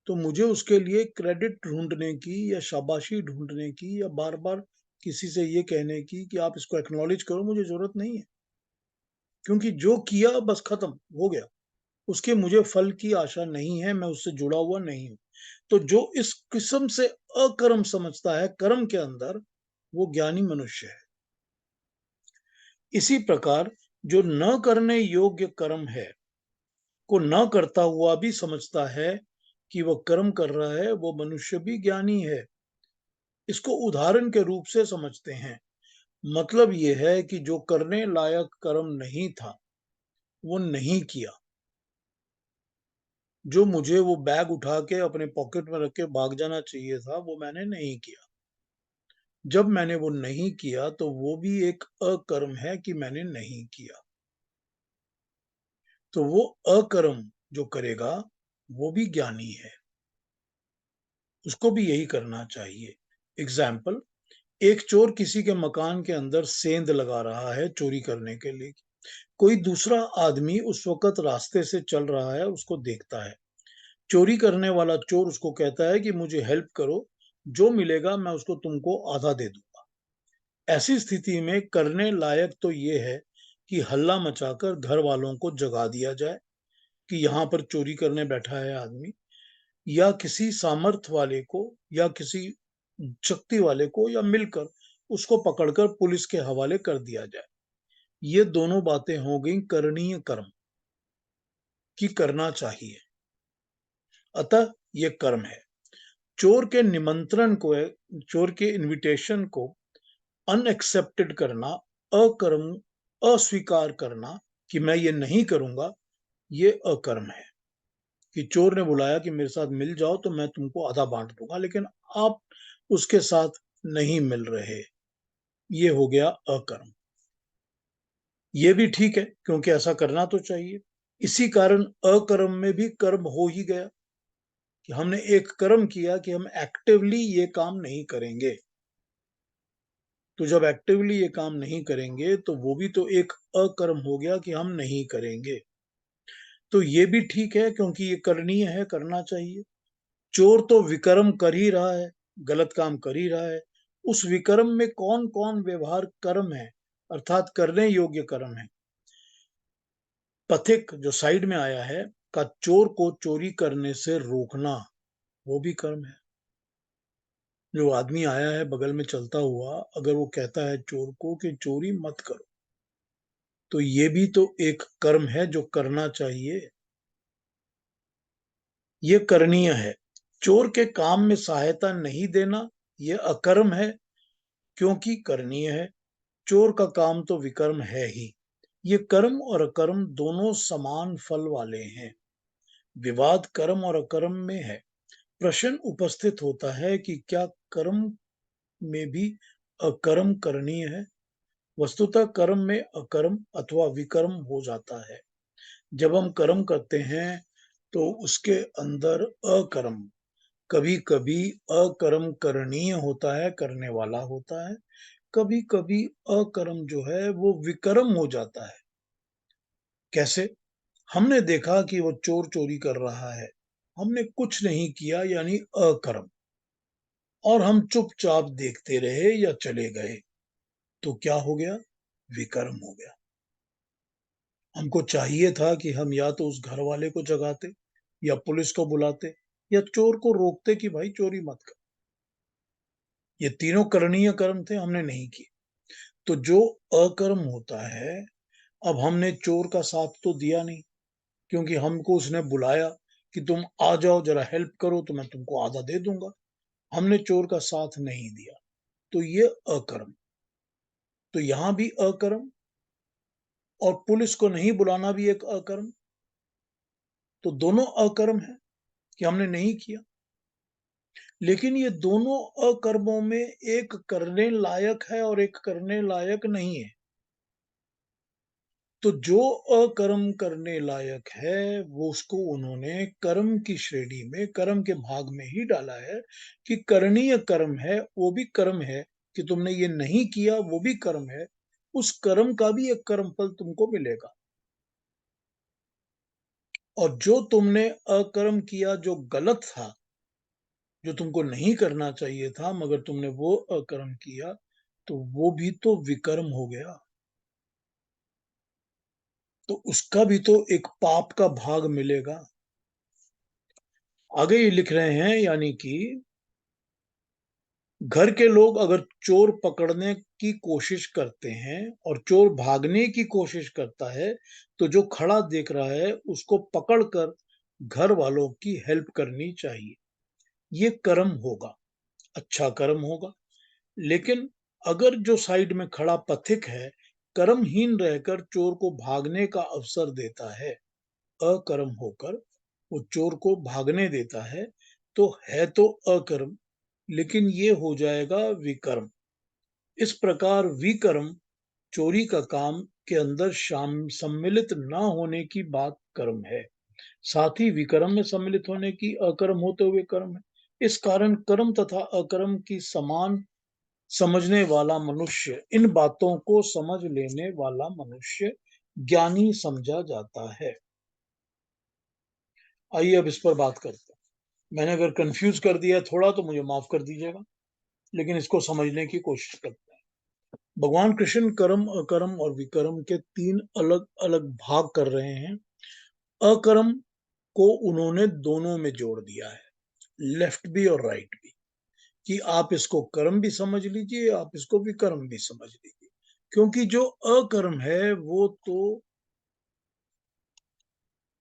तो मुझे उसके लिए क्रेडिट ढूंढने की या शाबाशी ढूंढने की या बार बार किसी से ये कहने की कि आप इसको एक्नॉलेज करो, मुझे जरूरत नहीं है। क्योंकि जो किया बस खत्म हो गया, उसके मुझे फल की आशा नहीं है, मैं उससे जुड़ा हुआ नहीं हूं। तो जो इस किस्म से अकर्म समझता है कर्म के अंदर, वो ज्ञानी मनुष्य है। इसी प्रकार जो न करने योग्य कर्म है को न करता हुआ भी समझता है कि वह कर्म कर रहा है, वो मनुष्य भी ज्ञानी है। इसको उदाहरण के रूप से समझते हैं। मतलब यह है कि जो करने लायक कर्म नहीं था वो नहीं किया। जो मुझे वो बैग उठा के अपने पॉकेट में रख के भाग जाना चाहिए था वो मैंने नहीं किया। जब मैंने वो नहीं किया तो वो भी एक अकर्म है कि मैंने नहीं किया। तो वो अकर्म जो करेगा वो भी ज्ञानी है, उसको भी यही करना चाहिए। एग्जाम्पल, एक चोर किसी के मकान के अंदर सेंध लगा रहा है चोरी करने के लिए। कोई दूसरा आदमी उस वक्त रास्ते से चल रहा है, उसको देखता है। चोरी करने वाला चोर उसको कहता है कि मुझे हेल्प करो, जो मिलेगा मैं उसको तुमको आधा दे दूंगा। ऐसी स्थिति में करने लायक तो ये है कि हल्ला मचाकर घर वालों को जगा दिया जाए कि यहाँ पर चोरी करने बैठा है आदमी, या किसी सामर्थ वाले को या किसी शक्ति वाले को या मिलकर उसको पकड़कर पुलिस के हवाले कर दिया जाए। ये दोनों बातें हो गई करणीय कर्म की करना चाहिए। अतः ये कर्म है। चोर के निमंत्रण को, चोर के इनविटेशन को अनएक्सेप्टेड करना, अकर्म, अस्वीकार करना कि मैं ये नहीं करूंगा, ये अकर्म है। कि चोर ने बुलाया कि मेरे साथ मिल जाओ तो मैं तुमको आधा बांट दूंगा, लेकिन आप उसके साथ नहीं मिल रहे, ये हो गया अकर्म। ये भी ठीक है क्योंकि ऐसा करना तो चाहिए। इसी कारण अकर्म में भी कर्म हो ही गया कि हमने एक कर्म किया कि हम एक्टिवली ये काम नहीं करेंगे। तो जब एक्टिवली ये काम नहीं करेंगे तो वो भी तो एक अकर्म हो गया कि हम नहीं करेंगे। तो ये भी ठीक है क्योंकि ये करणीय है, करना चाहिए। चोर तो विकर्म कर ही रहा है, गलत काम कर ही रहा है, उस विकर्म में कौन कौन व्यवहार कर्म है, अर्थात करने योग्य कर्म है। पथिक जो साइड में आया है का चोर को चोरी करने से रोकना, वो भी कर्म है। जो आदमी आया है बगल में चलता हुआ, अगर वो कहता है चोर को कि चोरी मत करो, तो ये भी तो एक कर्म है जो करना चाहिए, ये करणीय है। चोर के काम में सहायता नहीं देना ये अकर्म है, क्योंकि करणीय है। चोर का काम तो विकर्म है ही। ये कर्म और अकर्म दोनों समान फल वाले हैं। विवाद कर्म और अकर्म में है। प्रश्न उपस्थित होता है कि क्या कर्म में भी अकर्म करणीय है। वस्तुतः कर्म में अकर्म अथवा विकर्म हो जाता है। जब हम कर्म करते हैं तो उसके अंदर अकर्म, कभी कभी अकर्म करणीय होता है, करने वाला होता है, कभी कभी अकर्म जो है वो विकर्म हो जाता है। कैसे? हमने देखा कि वो चोर चोरी कर रहा है, हमने कुछ नहीं किया, यानी अकर्म, और हम चुपचाप देखते रहे या चले गए, तो क्या हो गया? विकर्म हो गया। हमको चाहिए था कि हम या तो उस घर वाले को जगाते, या पुलिस को बुलाते, या चोर को रोकते कि भाई चोरी मत कर। ये तीनों करणीय कर्म थे, हमने नहीं किए। तो जो अकर्म होता है, अब हमने चोर का साथ तो दिया नहीं, क्योंकि हमको उसने बुलाया कि तुम आ जाओ जरा हेल्प करो, तो मैं तुमको आधा दे दूंगा। हमने चोर का साथ नहीं दिया, तो ये अकर्म। तो यहां भी अकर्म, और पुलिस को नहीं बुलाना भी एक अकर्म। तो दोनों अकर्म है कि हमने नहीं किया। लेकिन ये दोनों अकर्मों में एक करने लायक है और एक करने लायक नहीं है। तो जो अकर्म करने लायक है वो उसको उन्होंने कर्म की श्रेणी में, कर्म के भाग में ही डाला है कि करणीय कर्म है, वो भी कर्म है। कि तुमने ये नहीं किया वो भी कर्म है, उस कर्म का भी एक कर्म फल तुमको मिलेगा। और जो तुमने अकर्म किया जो गलत था, जो तुमको नहीं करना चाहिए था, मगर तुमने वो अकर्म किया, तो वो भी तो विकर्म हो गया। तो उसका भी तो एक पाप का भाग मिलेगा। आगे ये लिख रहे हैं, यानी कि घर के लोग अगर चोर पकड़ने की कोशिश करते हैं और चोर भागने की कोशिश करता है, तो जो खड़ा देख रहा है उसको पकड़कर घर वालों की हेल्प करनी चाहिए। ये कर्म होगा, अच्छा कर्म होगा। लेकिन अगर जो साइड में खड़ा पथिक है, कर्महीन रहकर चोर को भागने का अवसर देता है, अकर्म होकर वो चोर को भागने देता है तो अकर्म, लेकिन ये हो जाएगा विकर्म। इस प्रकार विकर्म चोरी का काम के अंदर सम्मिलित न होने की बात कर्म है, साथ ही विकर्म में सम्मिलित होने की अकर्म होते हुए कर्म है। इस कारण कर्म तथा अकर्म की समान समझने वाला मनुष्य, इन बातों को समझ लेने वाला मनुष्य ज्ञानी समझा जाता है। आइए अब इस पर बात करते हैं। मैंने अगर कंफ्यूज कर दिया थोड़ा तो मुझे माफ कर दीजिएगा, लेकिन इसको समझने की कोशिश करते हैं। भगवान कृष्ण कर्म, अकर्म और विकर्म के तीन अलग अलग भाग कर रहे हैं। अकर्म को उन्होंने दोनों में जोड़ दिया है, लेफ्ट भी और राइट भी, कि आप इसको कर्म भी समझ लीजिए, आप इसको विकर्म भी समझ लीजिए। क्योंकि जो अकर्म है वो तो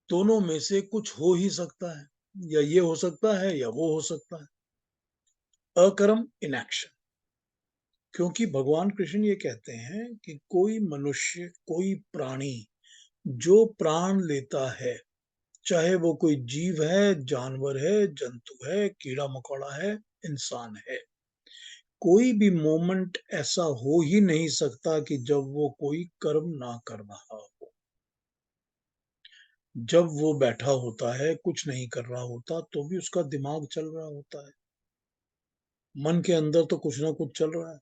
दोनों में से कुछ हो ही सकता है, या ये हो सकता है या वो हो सकता है। अकर्म इनएक्शन। क्योंकि भगवान कृष्ण ये कहते हैं कि कोई मनुष्य, कोई प्राणी जो प्राण लेता है, चाहे वो कोई जीव है, जानवर है, जंतु है, कीड़ा मकोड़ा है, इंसान है, कोई भी मोमेंट ऐसा हो ही नहीं सकता कि जब वो कोई कर्म ना कर रहा हो। जब वो बैठा होता है, कुछ नहीं कर रहा होता, तो भी उसका दिमाग चल रहा होता है, मन के अंदर तो कुछ ना कुछ चल रहा है।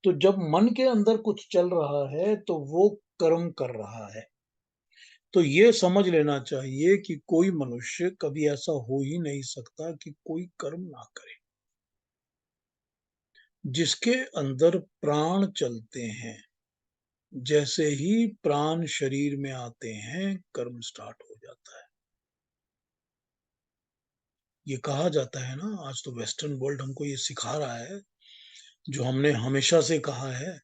तो जब मन के अंदर कुछ चल रहा है तो वो कर्म कर रहा है। तो ये समझ लेना चाहिए कि कोई मनुष्य कभी ऐसा हो ही नहीं सकता कि कोई कर्म ना करे। जिसके अंदर प्राण चलते हैं, जैसे ही प्राण शरीर में आते हैं कर्म स्टार्ट हो जाता है। ये कहा जाता है ना, आज तो वेस्टर्न वर्ल्ड हमको ये सिखा रहा है, जो हमने हमेशा से कहा है,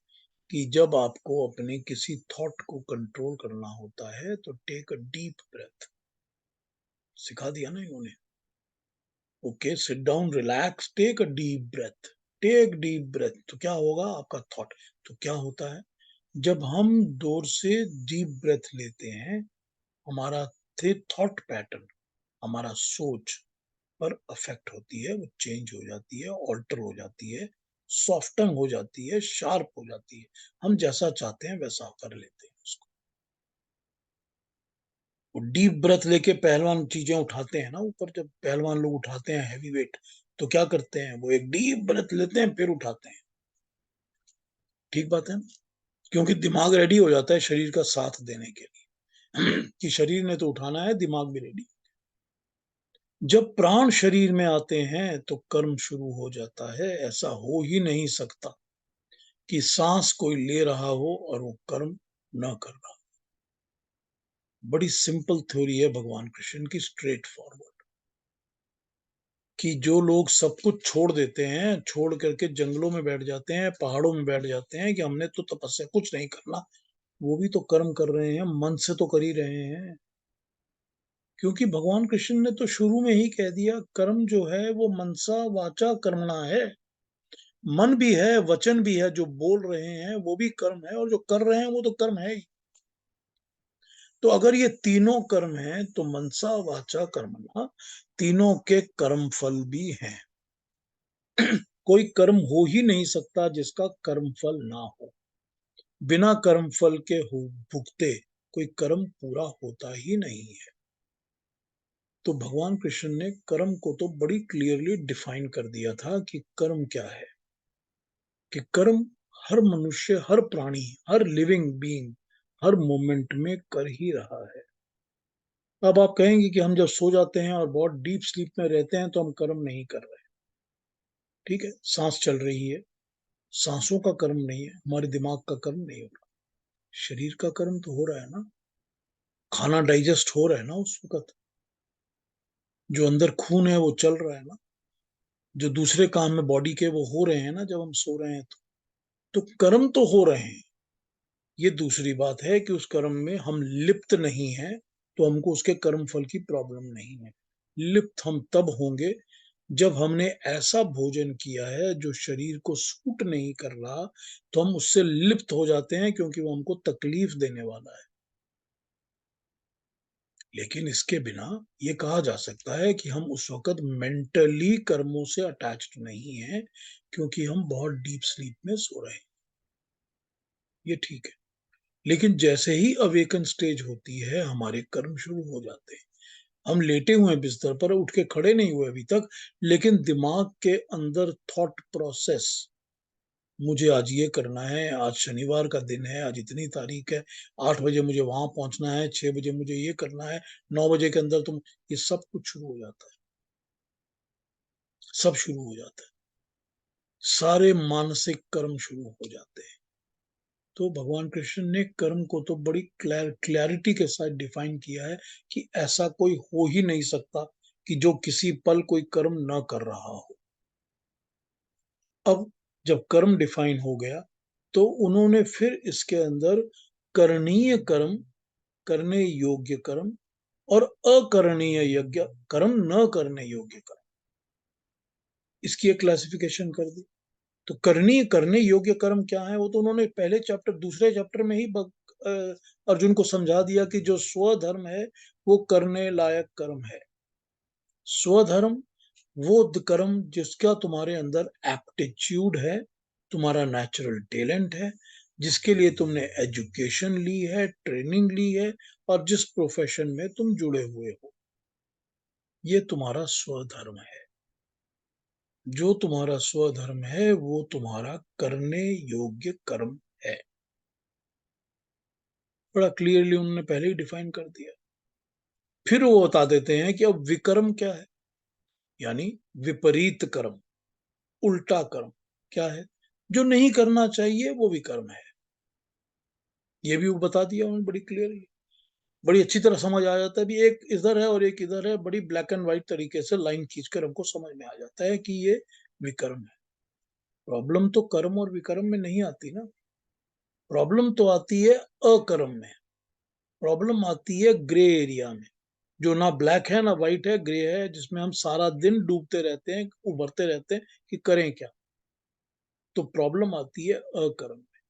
कि जब आपको अपने किसी थॉट को कंट्रोल करना होता है तो टेक अ डीप ब्रेथ। सिखा दिया ना इन्होंने। Okay, sit down, relax, take a deep breath. Take deep breath तो क्या होगा, आपका थॉट। तो क्या होता है, जब हम दूर से डीप ब्रेथ लेते हैं, हमारा थे थॉट पैटर्न, हमारा सोच पर अफेक्ट होती है, वो चेंज हो जाती है, ऑल्टर हो जाती है, सॉफ्टन हो जाती है, शार्प हो जाती है। हम जैसा चाहते हैं वैसा कर लेते हैं उसको। वो डीप ब्रेथ लेके पहलवान चीजें उठाते हैं ना ऊपर, जब पहलवान लोग उठाते हैं हैवी वेट, तो क्या करते हैं, वो एक डीप ब्रेथ लेते हैं फिर उठाते हैं। ठीक बात है ना? क्योंकि दिमाग रेडी हो जाता है शरीर का साथ देने के लिए कि शरीर ने तो उठाना है, दिमाग भी रेडी। जब प्राण शरीर में आते हैं तो कर्म शुरू हो जाता है। ऐसा हो ही नहीं सकता कि सांस कोई ले रहा हो और वो कर्म न कर रहा। बड़ी सिंपल थ्योरी है भगवान कृष्ण की, स्ट्रेट फॉरवर्ड। कि जो लोग सब कुछ छोड़ देते हैं, छोड़ करके जंगलों में बैठ जाते हैं, पहाड़ों में बैठ जाते हैं कि हमने तो तपस्या कुछ नहीं करना, वो भी तो कर्म कर रहे हैं, मन से तो कर ही रहे हैं। क्योंकि भगवान कृष्ण ने तो शुरू में ही कह दिया, कर्म जो है वो मनसा वाचा कर्मणा है। मन भी है, वचन भी है, जो बोल रहे हैं वो भी कर्म है, और जो कर रहे हैं वो तो कर्म है ही। तो अगर ये तीनों कर्म हैं तो मनसा वाचा कर्मणा, तीनों के कर्म फल भी हैं। कोई कर्म हो ही नहीं सकता जिसका कर्म फल ना हो। बिना कर्म फल के हो भुगते कोई कर्म पूरा होता ही नहीं है। तो भगवान कृष्ण ने कर्म को तो बड़ी क्लियरली डिफाइन कर दिया था कि कर्म क्या है। कि कर्म हर मनुष्य, हर प्राणी, हर लिविंग बीइंग हर मोमेंट में कर ही रहा है। अब आप कहेंगे कि हम जब सो जाते हैं और बहुत डीप स्लीप में रहते हैं तो हम कर्म नहीं कर रहे। ठीक है, सांस चल रही है, सांसों का कर्म नहीं है, हमारे दिमाग का कर्म नहीं हो रहा। शरीर का कर्म तो हो रहा है ना, खाना डाइजेस्ट हो रहा है ना उस वक्त, जो अंदर खून है वो चल रहा है ना, जो दूसरे काम में बॉडी के वो हो रहे हैं ना जब हम सो रहे हैं तो कर्म तो हो रहे हैं। ये दूसरी बात है कि उस कर्म में हम लिप्त नहीं हैं, तो हमको उसके कर्म फल की प्रॉब्लम नहीं है। लिप्त हम तब होंगे जब हमने ऐसा भोजन किया है जो शरीर को सूट नहीं कर रहा, तो हम उससे लिप्त हो जाते हैं क्योंकि वो हमको तकलीफ देने वाला है। लेकिन इसके बिना ये कहा जा सकता है कि हम उस वक्त मेंटली कर्मों से अटैच्ड नहीं हैं, क्योंकि हम बहुत डीप स्लीप में सो रहे हैं। ये ठीक है। लेकिन जैसे ही अवेकन स्टेज होती है, हमारे कर्म शुरू हो जाते हैं। हम लेटे हुए हैं बिस्तर पर, उठ के खड़े नहीं हुए अभी तक, लेकिन दिमाग के अंदर थॉट प्रोसेस, मुझे आज ये करना है, आज शनिवार का दिन है, आज इतनी तारीख है, 8 बजे मुझे वहां पहुंचना है, 6 बजे मुझे ये करना है, 9 बजे के अंदर तुम, ये सब कुछ शुरू हो जाता है। सब शुरू हो जाता है। सारे मानसिक कर्म शुरू हो जाते हैं। तो भगवान कृष्ण ने कर्म को तो बड़ी क्लैरिटी के साथ डिफाइन किया है कि ऐसा कोई हो ही नहीं सकता कि जो किसी पल कोई कर्म ना कर रहा हो। अब जब कर्म डिफाइन हो गया, तो उन्होंने फिर इसके अंदर करणीय कर्म, करने योग्य कर्म, और अकरणीय यज्ञ कर्म, न करने योग्य कर्म, इसकी एक क्लासिफिकेशन कर दी। तो करनी करने योग्य कर्म क्या है, वो तो उन्होंने पहले चैप्टर, दूसरे चैप्टर में ही अर्जुन को समझा दिया कि जो स्वधर्म है वो करने लायक कर्म है। स्वधर्म वो कर्म जिसका तुम्हारे अंदर एप्टीट्यूड है, तुम्हारा नेचुरल टैलेंट है, जिसके लिए तुमने एजुकेशन ली है, ट्रेनिंग ली है, और जिस प्रोफेशन में तुम जुड़े हुए हो, ये तुम्हारा स्वधर्म है। जो तुम्हारा स्वधर्म है वो तुम्हारा करने योग्य कर्म है। बड़ा क्लियरली उन्होंने पहले ही डिफाइन कर दिया। फिर वो बता देते हैं कि अब विकर्म क्या है, यानी विपरीत कर्म, उल्टा कर्म। क्या है? जो नहीं करना चाहिए वो विकर्म है। ये भी वो बता दिया उन्होंने बड़ी क्लियरली, बड़ी अच्छी तरह समझ आ जाता है। अभी एक इधर है और एक इधर है, बड़ी ब्लैक एंड व्हाइट तरीके से लाइन खींचकर हमको समझ में आ जाता है कि ये विकर्म है। प्रॉब्लम तो कर्म और विकर्म में नहीं आती ना, प्रॉब्लम तो आती है अकर्म में, प्रॉब्लम आती है ग्रे एरिया में, जो ना ब्लैक है ना व्हाइट है, ग्रे है, जिसमें हम सारा दिन डूबते रहते हैं, उभरते रहते हैं कि करें क्या। तो प्रॉब्लम आती है अकर्म में।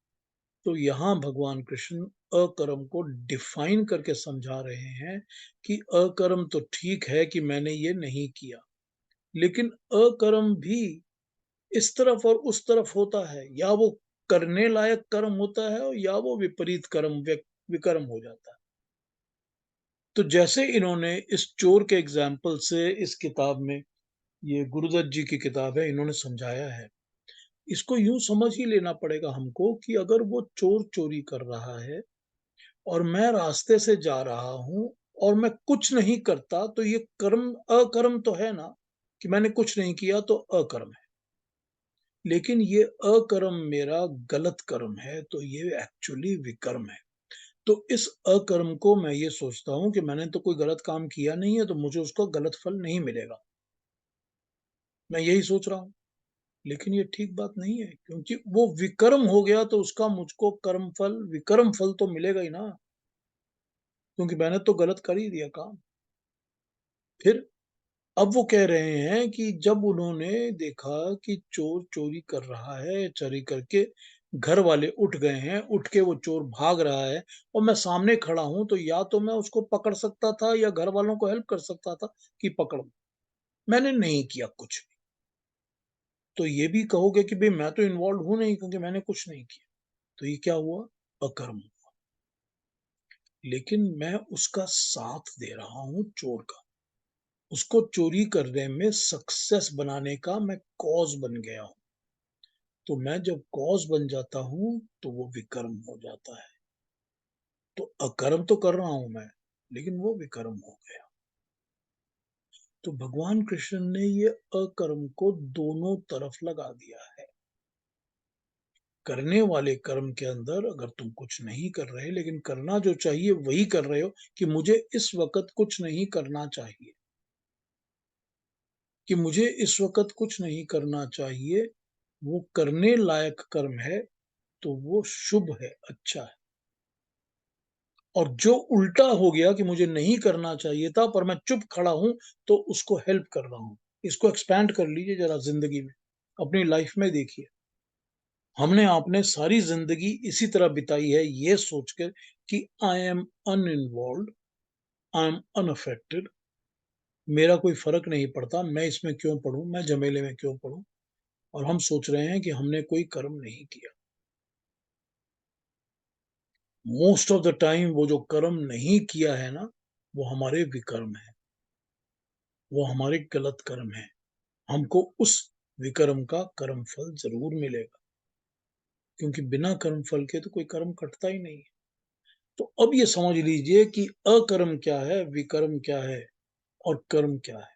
तो यहाँ भगवान कृष्ण अकर्म को डिफाइन करके समझा रहे हैं कि अकर्म तो ठीक है कि मैंने ये नहीं किया, लेकिन अकर्म भी इस तरफ और उस तरफ होता है, या वो करने लायक कर्म होता है या वो विपरीत कर्म विकर्म हो जाता है। तो जैसे इन्होंने इस चोर के एग्जाम्पल से इस किताब में, ये गुरुदत्त जी की किताब है, इन्होंने समझाया है, इसको यूं समझ ही लेना पड़ेगा हमको कि अगर वो चोर चोरी कर रहा है और मैं रास्ते से जा रहा हूं और मैं कुछ नहीं करता, तो ये कर्म अकर्म तो है ना, कि मैंने कुछ नहीं किया तो अकर्म है। लेकिन ये अकर्म मेरा गलत कर्म है, तो ये एक्चुअली विकर्म है। तो इस अकर्म को मैं ये सोचता हूं कि मैंने तो कोई गलत काम किया नहीं है, तो मुझे उसका गलत फल नहीं मिलेगा, मैं यही सोच रहा हूं। लेकिन ये ठीक बात नहीं है, क्योंकि वो विकर्म हो गया तो उसका मुझको कर्म फल विकर्म फल तो मिलेगा ही ना, क्योंकि मैंने तो गलत कर ही दिया काम। फिर अब वो कह रहे हैं कि जब उन्होंने देखा कि चोर चोरी कर रहा है, चोरी करके घर वाले उठ गए हैं, उठ के वो चोर भाग रहा है और मैं सामने खड़ा हूं, तो या तो मैं उसको पकड़ सकता था या घर वालों को हेल्प कर सकता था कि पकड़ लो। मैंने नहीं किया कुछ भी। तो ये भी कहोगे कि भाई मैं तो इन्वॉल्व हूं नहीं, क्योंकि मैंने कुछ नहीं किया। तो ये क्या हुआ? अकर्म। लेकिन मैं उसका साथ दे रहा हूं चोर का, उसको चोरी करने में सक्सेस बनाने का मैं कॉज बन गया हूं। तो मैं जब कॉज बन जाता हूं तो वो विकर्म हो जाता है। तो अकर्म तो कर रहा हूं मैं, लेकिन वो विकर्म हो गया। तो भगवान कृष्ण ने ये अकर्म को दोनों तरफ लगा दिया है। करने वाले कर्म के अंदर अगर तुम कुछ नहीं कर रहे, लेकिन करना जो चाहिए वही कर रहे हो, कि मुझे इस वक्त कुछ नहीं करना चाहिए, कि मुझे इस वक्त कुछ नहीं करना चाहिए, वो करने लायक कर्म है, तो वो शुभ है, अच्छा है। और जो उल्टा हो गया कि मुझे नहीं करना चाहिए था पर मैं चुप खड़ा हूं, तो उसको हेल्प कर रहा हूं। इसको एक्सपैंड कर लीजिए जरा जिंदगी में, अपनी लाइफ में देखिए। हमने आपने सारी जिंदगी इसी तरह बिताई है, ये सोचकर कि I am uninvolved, I am unaffected, मेरा कोई फर्क नहीं पड़ता, मैं इसमें क्यों पढ़ूं, मैं झमेले में क्यों पढ़ूं। और हम सोच रहे हैं कि हमने कोई कर्म नहीं किया। मोस्ट ऑफ द टाइम वो जो कर्म नहीं किया है ना, वो हमारे विकर्म है, वो हमारे गलत कर्म है। हमको उस विकर्म का कर्म फल जरूर मिलेगा, क्योंकि बिना कर्म फल के तो कोई कर्म कटता ही नहीं है। तो अब ये समझ लीजिए कि अकर्म क्या है, विकर्म क्या है और कर्म क्या है।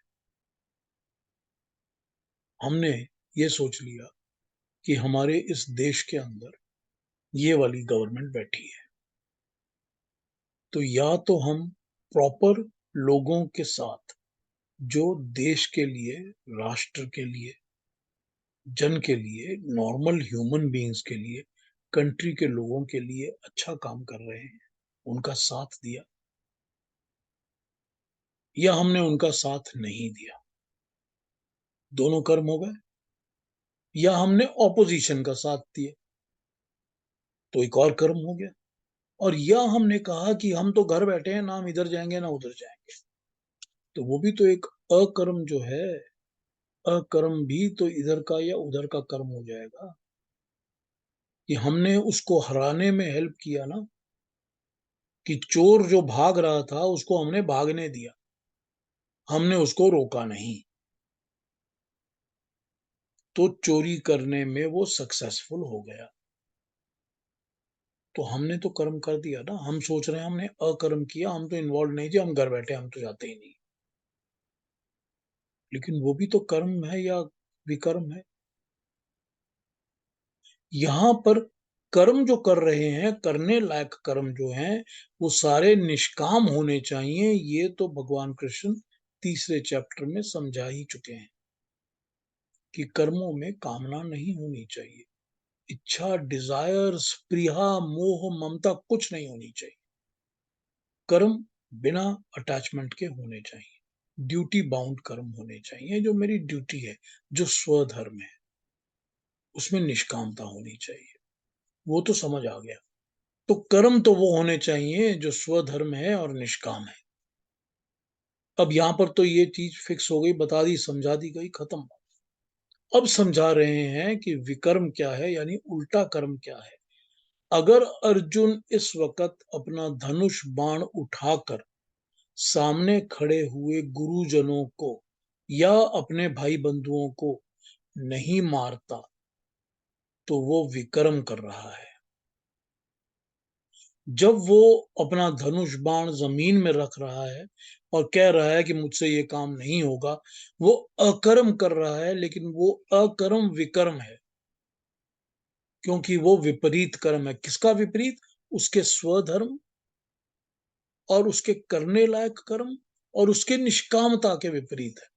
हमने ये सोच लिया कि हमारे इस देश के अंदर ये वाली गवर्नमेंट बैठी है, तो या तो हम प्रॉपर लोगों के साथ, जो देश के लिए, राष्ट्र के लिए, जन के लिए, नॉर्मल ह्यूमन बीइंग्स के लिए, कंट्री के लोगों के लिए अच्छा काम कर रहे हैं, उनका साथ दिया, या हमने उनका साथ नहीं दिया। दोनों कर्म हो गए। या हमने ऑपोजिशन का साथ दिया, तो एक और कर्म हो गया। और या हमने कहा कि हम तो घर बैठे हैं ना, हम इधर जाएंगे ना उधर जाएंगे, तो वो भी तो एक अकर्म जो है। अकर्म भी तो इधर का या उधर का कर्म हो जाएगा, कि हमने उसको हराने में हेल्प किया ना, कि चोर जो भाग रहा था उसको हमने भागने दिया, हमने उसको रोका नहीं, तो चोरी करने में वो सक्सेसफुल हो गया। तो हमने तो कर्म कर दिया ना। हम सोच रहे हैं हमने अकर्म किया, हम तो इन्वॉल्व नहीं थे, हम घर बैठे, हम तो जाते ही नहीं। लेकिन वो भी तो कर्म है या विकर्म है? यहां पर कर्म जो कर रहे हैं, करने लायक कर्म जो हैं, वो सारे निष्काम होने चाहिए। ये तो भगवान कृष्ण तीसरे चैप्टर में समझा ही चुके हैं कि कर्मों में कामना नहीं होनी चाहिए, इच्छा, डिजायर्स, प्रिया, मोह, ममता कुछ नहीं होनी चाहिए। कर्म बिना अटैचमेंट के होने चाहिए, ड्यूटी बाउंड कर्म होने चाहिए। जो मेरी ड्यूटी है, जो स्वधर्म है, उसमें निष्कामता होनी चाहिए। वो तो समझ आ गया। तो कर्म तो वो होने चाहिए जो स्वधर्म है और निष्काम है। अब यहां पर तो ये चीज फिक्स हो गई, बता दी, समझा दी गई, खत्म। अब समझा रहे हैं कि विकर्म क्या है, यानी उल्टा कर्म क्या है। अगर अर्जुन इस वक्त अपना धनुष बाण उठाकर सामने खड़े हुए गुरुजनों को या अपने भाई बंधुओं को नहीं मारता, तो वो विकर्म कर रहा है। जब वो अपना धनुष बाण जमीन में रख रहा है और कह रहा है कि मुझसे ये काम नहीं होगा, वो अकर्म कर रहा है, लेकिन वो अकर्म विकर्म है, क्योंकि वो विपरीत कर्म है। किसका विपरीत? उसके स्वधर्म और उसके करने लायक कर्म और उसके निष्कामता के विपरीत है।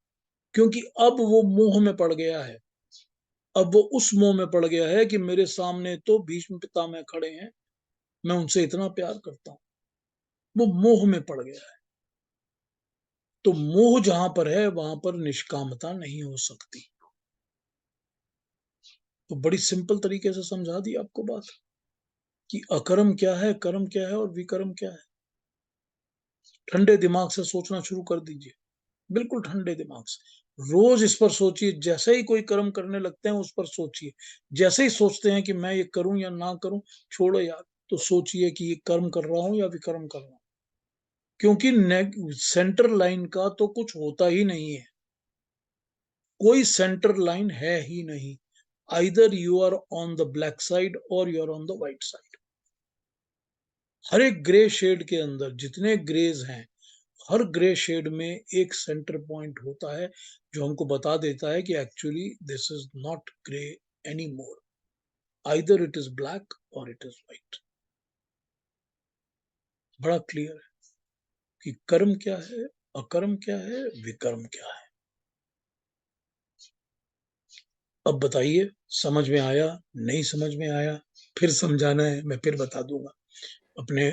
क्योंकि अब वो मोह में पड़ गया है। अब वो उस मोह में पड़ गया है कि मेरे सामने तो भीष्म पितामह खड़े हैं, मैं उनसे इतना प्यार करता हूं। वो मोह में पड़ गया है। तो मोह जहां पर है, वहां पर निष्कामता नहीं हो सकती। तो बड़ी सिंपल तरीके से समझा दी आपको बात कि अकर्म क्या है, कर्म क्या है और विकर्म क्या है। ठंडे दिमाग से सोचना शुरू कर दीजिए, बिल्कुल ठंडे दिमाग से। रोज इस पर सोचिए। जैसे ही कोई कर्म करने लगते हैं, उस पर सोचिए। जैसे ही सोचते हैं कि मैं ये करूं या ना करूं, छोड़ो यार, तो सोचिए कि ये कर्म कर रहा हूं या विकर्म कर रहा हूं। क्योंकि सेंटर लाइन का तो कुछ होता ही नहीं है। कोई सेंटर लाइन है ही नहीं। Either you are on the black side और you are on the white side. हर एक ग्रे शेड के अंदर जितने ग्रेज हैं, हर ग्रे शेड में एक सेंटर पॉइंट होता है जो हमको बता देता है कि actually this is not grey any more, either it is black और इट इज व्हाइट। बड़ा क्लियर है कि कर्म क्या है, अकर्म क्या है, विकर्म क्या है। अब बताइए, समझ में आया? नहीं समझ में आया? फिर समझाना है, मैं फिर बता दूंगा। अपने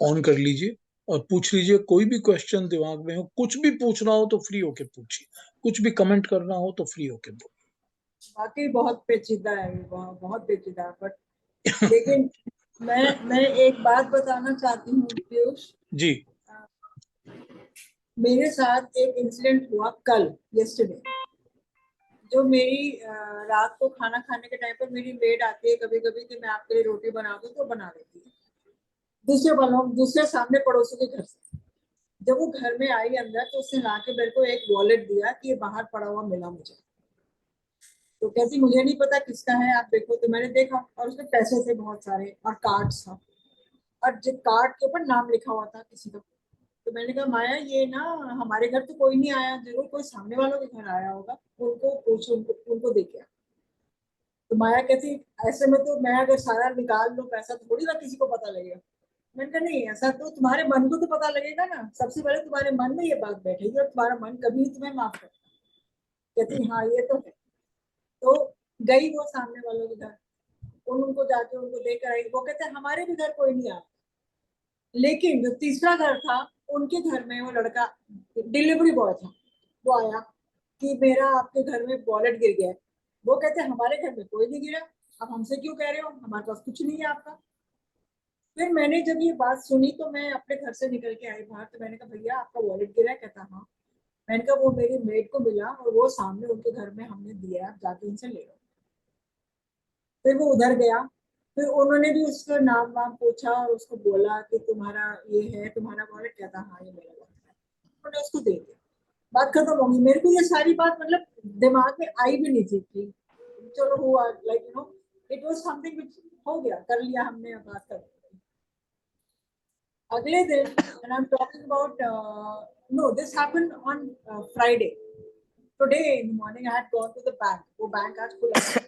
ऑन कर लीजिए और पूछ लीजिए। कोई भी क्वेश्चन दिमाग में हो, कुछ भी पूछना हो तो फ्री होके पूछिए, कुछ भी कमेंट करना हो तो फ्री होके बोलिए। वाकई बहुत पेचीदा है, बहुत पेचीदा है, बट लेकिन मैं एक बात बताना चाहती हूँ पीयूष। जी। मेरे साथ एक इंसिडेंट हुआ कल, यस्टरडे। जो मेरी रात को खाना खाने के टाइम पर मेरी मेड आती है कभी कभी कि मैं आपके लिए रोटी बना दूं, तो बना देती है दूसरे सामने पड़ोसियों के घर से। जब वो घर में आई अंदर, तो उसने ला के मेरे को एक वॉलेट दिया कि ये बाहर पड़ा हुआ मिला मुझे। तो कहती मुझे नहीं पता किसका है, आप देखो। तो मैंने देखा और उसमें पैसे थे बहुत सारे और कार्ड्स था, और जो कार्ड के ऊपर नाम लिखा हुआ था किसी का। तो मैंने कहा माया, ये ना हमारे घर तो कोई नहीं आया, जरूर कोई सामने वालों के घर आया होगा, उनको पूछो, उनको देखे। तो माया कहती ऐसे में तो मैं अगर सारा निकाल लूं पैसा, थोड़ी ना किसी को पता लगेगा। मैंने कहा नहीं, ऐसा तो तुम्हारे मन को तो पता लगेगा ना, सबसे पहले तुम्हारे मन में ये बात बैठेगी और तुम्हारा मन कभी तुम्हें माफ करता। कहती हाँ ये तो है। तो गई वो सामने वालों के घर, उनको जाके उनको देकर आई। वो कहते हमारे भी घर कोई नहीं आया। लेकिन जो तीसरा घर था, उनके घर में वो लड़का, डिलीवरी बॉय था, वो आया कि मेरा आपके घर में वॉलेट गिर गया है। वो कहते हमारे घर में कोई नहीं गिरा, अब हमसे क्यों कह रहे हो, हमारे पास कुछ नहीं है आपका। फिर मैंने जब ये बात सुनी तो मैं अपने घर से निकल के आई बाहर। तो मैंने कहा भैया आपका वॉलेट गिरा है? कहता हाँ। मैंने कहा वो मेरी मेड को मिला और वो सामने उनके घर में हमने दिया है, आप जाके उनसे ले लो। फिर वो उधर गया। फिर उन्होंने भी उसका नाम वाम पूछा और उसको बोला कि तुम्हारा ये है, तुम्हारा वॉलेट? कहता हाँ ये मेरा वॉलेट है। उन्होंने उसको दे दिया, बात खत्म होगी। मेरे को ये सारी बात मतलब दिमाग में आई भी नहीं थी कि चलो हुआ, like you know, it was something which हो गया, कर लिया हमने, बात कर। अगले दिन, and I'm talking about no, this happened on Friday. Today in the morning I had gone to the bank. वो बैंक आज खुला था।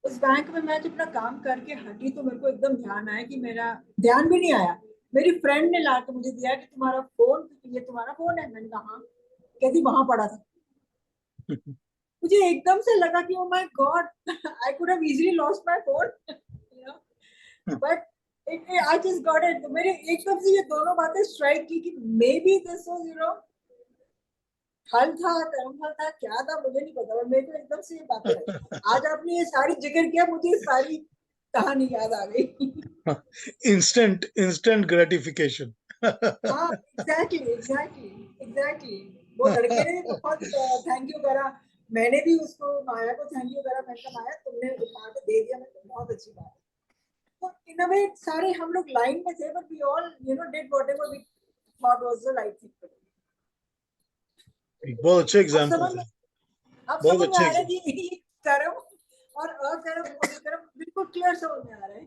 उस बैंक में मैं जब अपना काम करके हटी तो मेरे को एकदम ध्यान आया कि मेरा ध्यान भी नहीं आया, मेरी फ्रेंड ने ला के मुझे दिया कि तुम्हारा फोन, ये तुम्हारा फोन है। मैंने कहा हाँ। कहती वहां पड़ा था। मुझे एकदम से लगा कि oh my God, I could have easily lost my phone, you know, but I just got it. मेरे एकदम से ये दोनों बातें स्ट्राइक की कि may be this was, you know, फल था, कर्म फल था, क्या था मुझे नहीं पता, पर मेरे को एकदम से ये बातें आई। आज आपने ये सारी जिक्र किया, मुझे सारी कहानी याद आ गई। Instant instant gratification. हाँ, एग्जैक्टली एग्जैक्टली एग्जैक्टली। वो लड़के ने भी बहुत थैंक यू करा, मैंने भी उसको, माया को थैंक यू करा। मैंने कहा माया तुमने उठा के दे दिया, मैंने कहा बहुत अच्छी बात है। तो इन अ वे सारे हम लोग लाइन में थे, but we all, you know, did whatever we thought was the right thing to do. बहुत अच्छे अब समझ एग्जाम्पल्स में हैं। अब बहुत समझ में अच्छे आ रहा है एग्जाम्पल। कि ये कर्म और अकर्म और विकर्म बिल्कुल क्लियर समझ में आ रहा है।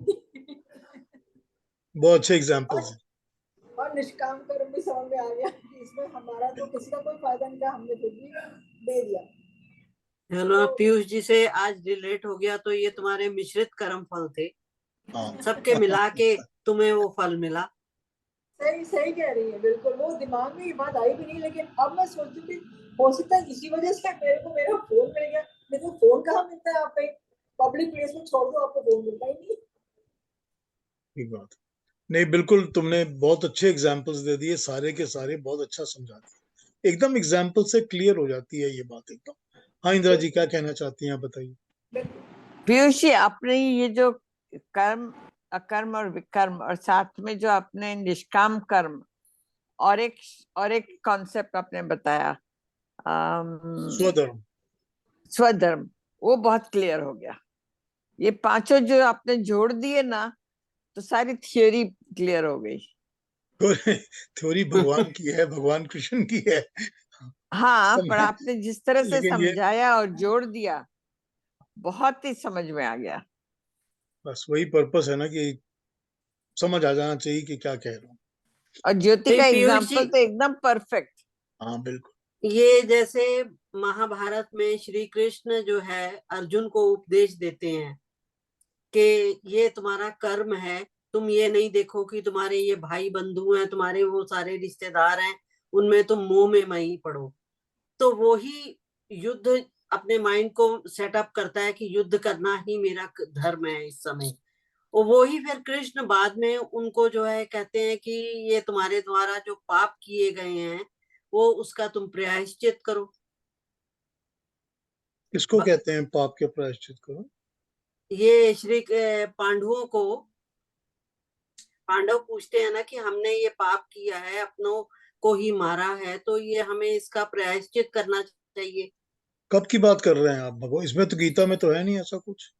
बहुत अच्छे और एग्जाम्पल्स हैं। निष्काम कर्म भी समझ में आ गया कि इसमें हमारा तो किसी का कोई फायदा नहीं था, हमने फिर भी दे दिया। हेलो, तो पीयूष जी से आज रिलेट हो गया, तो ये तुम्हारे मिश्रित कर्म फल थे, सबके हाँ। मिला के तुम्हें वो फल मिला। सही सही कह रही है, बिल्कुल। वो दिमाग में ये बात आई भी नहीं, लेकिन अब मैं सोचती हूँ कि हो सकता है इसी वजह से मेरे को मेरा फोन मिल गया। नहीं तो फोन कहाँ मिलता है, आप कहीं पब्लिक प्लेस में छोड़ दो, आपको फोन मिलता ही नहीं। ठीक बात। नहीं, बिल्कुल तुमने बहुत अच्छे एग्जाम्पल्स दे दिए, सारे के सारे बहुत अच्छा समझा दिया। एकदम एग्जाम्पल से क्लियर हो जाती है ये बात एकदम। हाँ इंदिरा जी, क्या बिल्कुल कहना चाहती हैं आप, बताइए। बिल्कुल। पीयूष जी, आपने ये जो कर्म, अकर्म और विकर्म, और साथ में जो आपने निष्काम कर्म, और एक कॉन्सेप्ट आपने बताया, स्वधर्म। स्वधर्म, वो बहुत क्लियर हो गया। ये पांचों जो आपने जोड़ दिए ना, तो सारी थियोरी क्लियर हो गई। थ्योरी भगवान की है, भगवान कृष्ण की है। हाँ, पर समय, आपने जिस तरह से लेकिन ये समझाया और जोड़ दिया, बहुत ही समझ में आ गया। बस वही पर्पस है ना, कि समझ आ जाना चाहिए कि क्या कह रहा हूँ। और ज्योति नहीं का पीयूष जी, एग्जाम्पल तो एकदम परफेक्ट। हाँ बिल्कुल। ये जैसे महाभारत में श्री कृष्ण जो है अर्जुन को उपदेश देते हैं कि ये तुम्हारा कर्म है, तुम ये नहीं देखो कि तुम्हारे ये भाई बंधु हैं, तुम्हारे वो सारे रिश्तेदार हैं, उनमें तुम मोह में मई पड़ो। तो वो ही युद्ध अपने माइंड को सेटअप करता है कि युद्ध करना ही मेरा धर्म है इस समय। और वो ही फिर कृष्ण बाद में उनको जो है कहते हैं कि ये तुम्हारे द्वारा जो पाप किए गए हैं वो उसका तुम प्रायश्चित करो। किसको कहते हैं पाप के प्रायश्चित करो? ये श्री पांडवों को, पांडव पूछते हैं ना कि हमने ये पाप किया है, अपनों को ही मारा है, तो ये हमें इसका प्रायश्चित करना चाहिए। कब की बात कर रहे हैं आप भगवान? इसमें तो गीता में तो है नहीं ऐसा कुछ।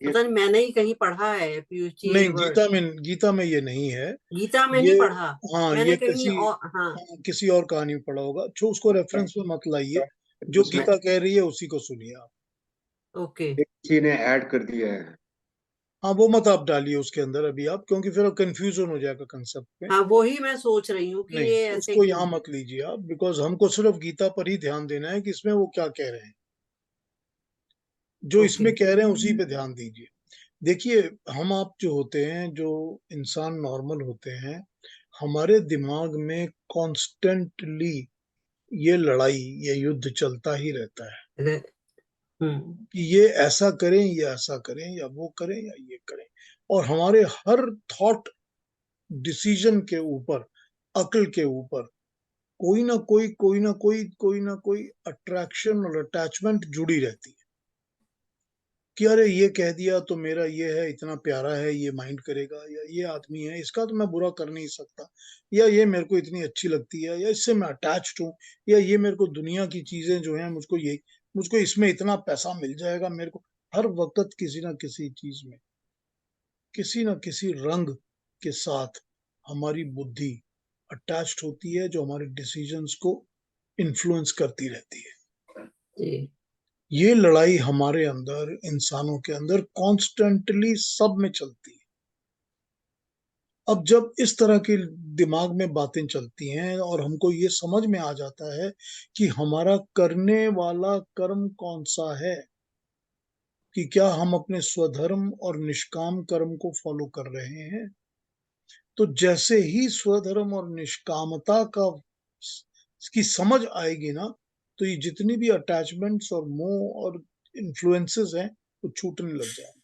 पता नहीं, मैंने ही कहीं पढ़ा है पीयूष जी ये नहीं, वर्ड, गीता में ये नहीं है। गीता में ये, नहीं पढ़ा, हाँ मैंने ये कहीं किसी, और, हाँ। हाँ, किसी और कहानी में पढ़ा होगा। जो उसको रेफरेंस में मत लाइए, जो मैं, गीता कह रही है उसी को सुनिए आप। ओके। किसी ने ऐड कर दिया है। हाँ वो मत आप डालिए उसके अंदर अभी आप, क्योंकि फिर कंफ्यूजन हो जाएगा कंसेप्ट में। हाँ, वो ही मैं सोच रही हूँ कि नहीं, ये ऐसे उसको क्यों। यहाँ मत लीजिए आप, बिकॉज हमको सिर्फ गीता पर ही ध्यान देना है कि इसमें वो क्या कह रहे हैं। जो ओके। इसमें कह रहे हैं उसी पे ध्यान दीजिए। देखिए, हम आप जो होते हैं, जो इंसान नॉर्मल होते हैं, हमारे दिमाग में कॉन्स्टेंटली ये लड़ाई, ये युद्ध चलता ही रहता है हम्म। कि ये ऐसा करें, ये ऐसा करें, या वो करें, या ये करें। और हमारे हर थॉट, डिसीजन के ऊपर, अक्ल के ऊपर कोई ना कोई अट्रैक्शन और अटैचमेंट जुड़ी रहती है कि अरे ये कह दिया तो मेरा ये है, इतना प्यारा है, ये माइंड करेगा, या ये आदमी है, इसका तो मैं बुरा कर नहीं सकता, या ये मेरे को इतनी अच्छी लगती है, या इससे मैं अटैच्ड हूँ, या ये मेरे को दुनिया की चीजें जो हैं, मुझको इसमें इतना पैसा मिल जाएगा मेरे को। हर वक्त किसी ना किसी चीज में, किसी न किसी रंग के साथ हमारी बुद्धि अटैच्ड होती है, जो हमारे डिसीजंस को इन्फ्लुएंस करती रहती है। जी। ये लड़ाई हमारे अंदर, इंसानों के अंदर कॉन्स्टेंटली सब में चलती है। अब जब इस तरह की दिमाग में बातें चलती हैं और हमको ये समझ में आ जाता है कि हमारा करने वाला कर्म कौन सा है, कि क्या हम अपने स्वधर्म और निष्काम कर्म को फॉलो कर रहे हैं। तो जैसे ही स्वधर्म और निष्कामता का की समझ आएगी ना, तो ये जितनी भी अटैचमेंट्स और मोह और इन्फ्लुएंसेस हैं वो छूटने लग जाएंगे।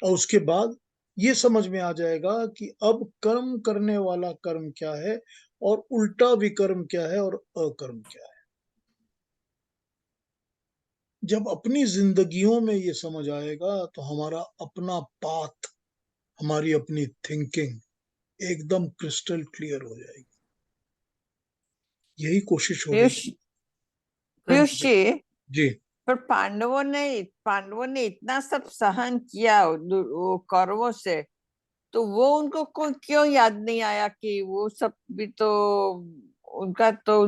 और उसके बाद ये समझ में आ जाएगा कि अब कर्म करने वाला कर्म क्या है और उल्टा विकर्म क्या है और अकर्म क्या है। जब अपनी जिंदगियों में ये समझ आएगा तो हमारा अपना पाथ, हमारी अपनी थिंकिंग एकदम क्रिस्टल क्लियर हो जाएगी। यही कोशिश होगी। पीयूष पीयूष जी, जी, पर पांडवों ने इतना सब सहन किया वो कौरवों से, तो वो उनको क्यों याद नहीं आया कि वो सब भी तो उनका तो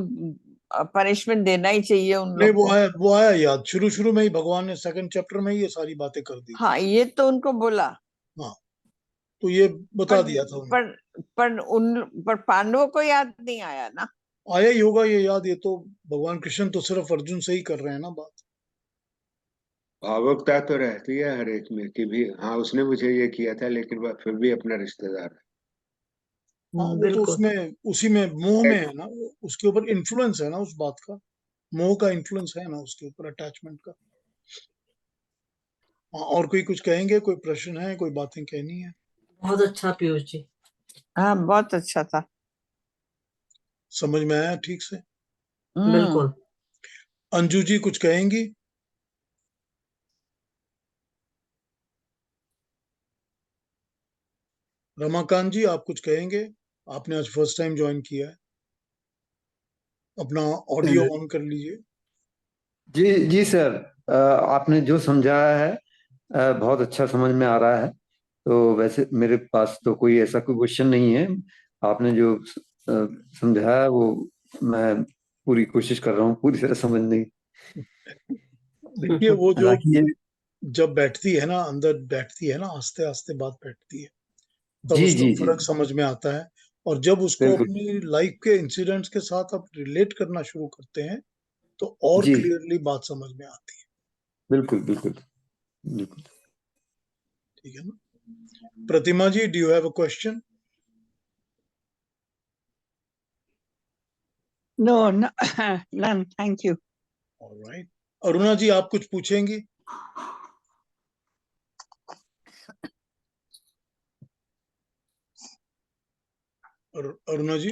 पनिशमेंट देना ही चाहिए उन नहीं लोग को। वो आया याद। शुरू शुरू में ही भगवान ने सेकंड चैप्टर में ही ये सारी बातें कर दी थी। हाँ, ये तो उनको बोला। हाँ, तो ये बता पर दिया था उनको। पर पर पांडवों को याद नहीं आया ना। आया ही होगा ये याद। ये तो भगवान कृष्ण तो सिर्फ अर्जुन से ही कर रहे हैं ना बात। भावुकता तो रहती है हर एक में कि भी हाँ उसने मुझे ये किया था, लेकिन वह फिर भी अपना रिश्तेदार हाँ, वो तो बिल्कुल। उसमें उसी में मोह है। में है ना, उसके ऊपर इन्फ्लुएंस है ना उस बात का। मोह का इन्फ्लुएंस है ना उसके ऊपर, अटैचमेंट का। हाँ, और कोई कुछ कहेंगे? कोई प्रश्न है? कोई बातें कहनी है? बहुत अच्छा पीयूष जी। हाँ, बहुत अच्छा था। समझ में आया ठीक से? हम्म। बिल्कुल। अंजू जी कुछ कहेंगी? रमाकांत जी आप कुछ कहेंगे? आपने आज फर्स्ट टाइम ज्वाइन किया है। अपना ऑडियो ऑन कर लीजिए। जी जी सर, आपने जो समझाया है बहुत अच्छा समझ में आ रहा है। तो वैसे मेरे पास तो कोई ऐसा कोई क्वेश्चन नहीं है। आपने जो समझाया है, वो मैं पूरी कोशिश कर रहा हूँ पूरी तरह समझने की। देखिए वो जो हालांकि ये जब बैठती है ना, अंदर बैठती है ना, आस्ते आस्ते बात बैठती है, तब जी उसका जी जी फर्क समझ में आता है। और जब उसको बिल्कुल। अपनी लाइफ के इंसिडेंट्स के साथ आप रिलेट करना शुरू करते हैं तो और जी क्लियरली बात समझ में आती है। बिल्कुल बिल्कुल बिल्कुल। ठीक है ना? Pratima ji, do you have a question? No, no, none. Thank you. Alright. Aruna ji आप कुछ पूछेंगी? अरुणा जी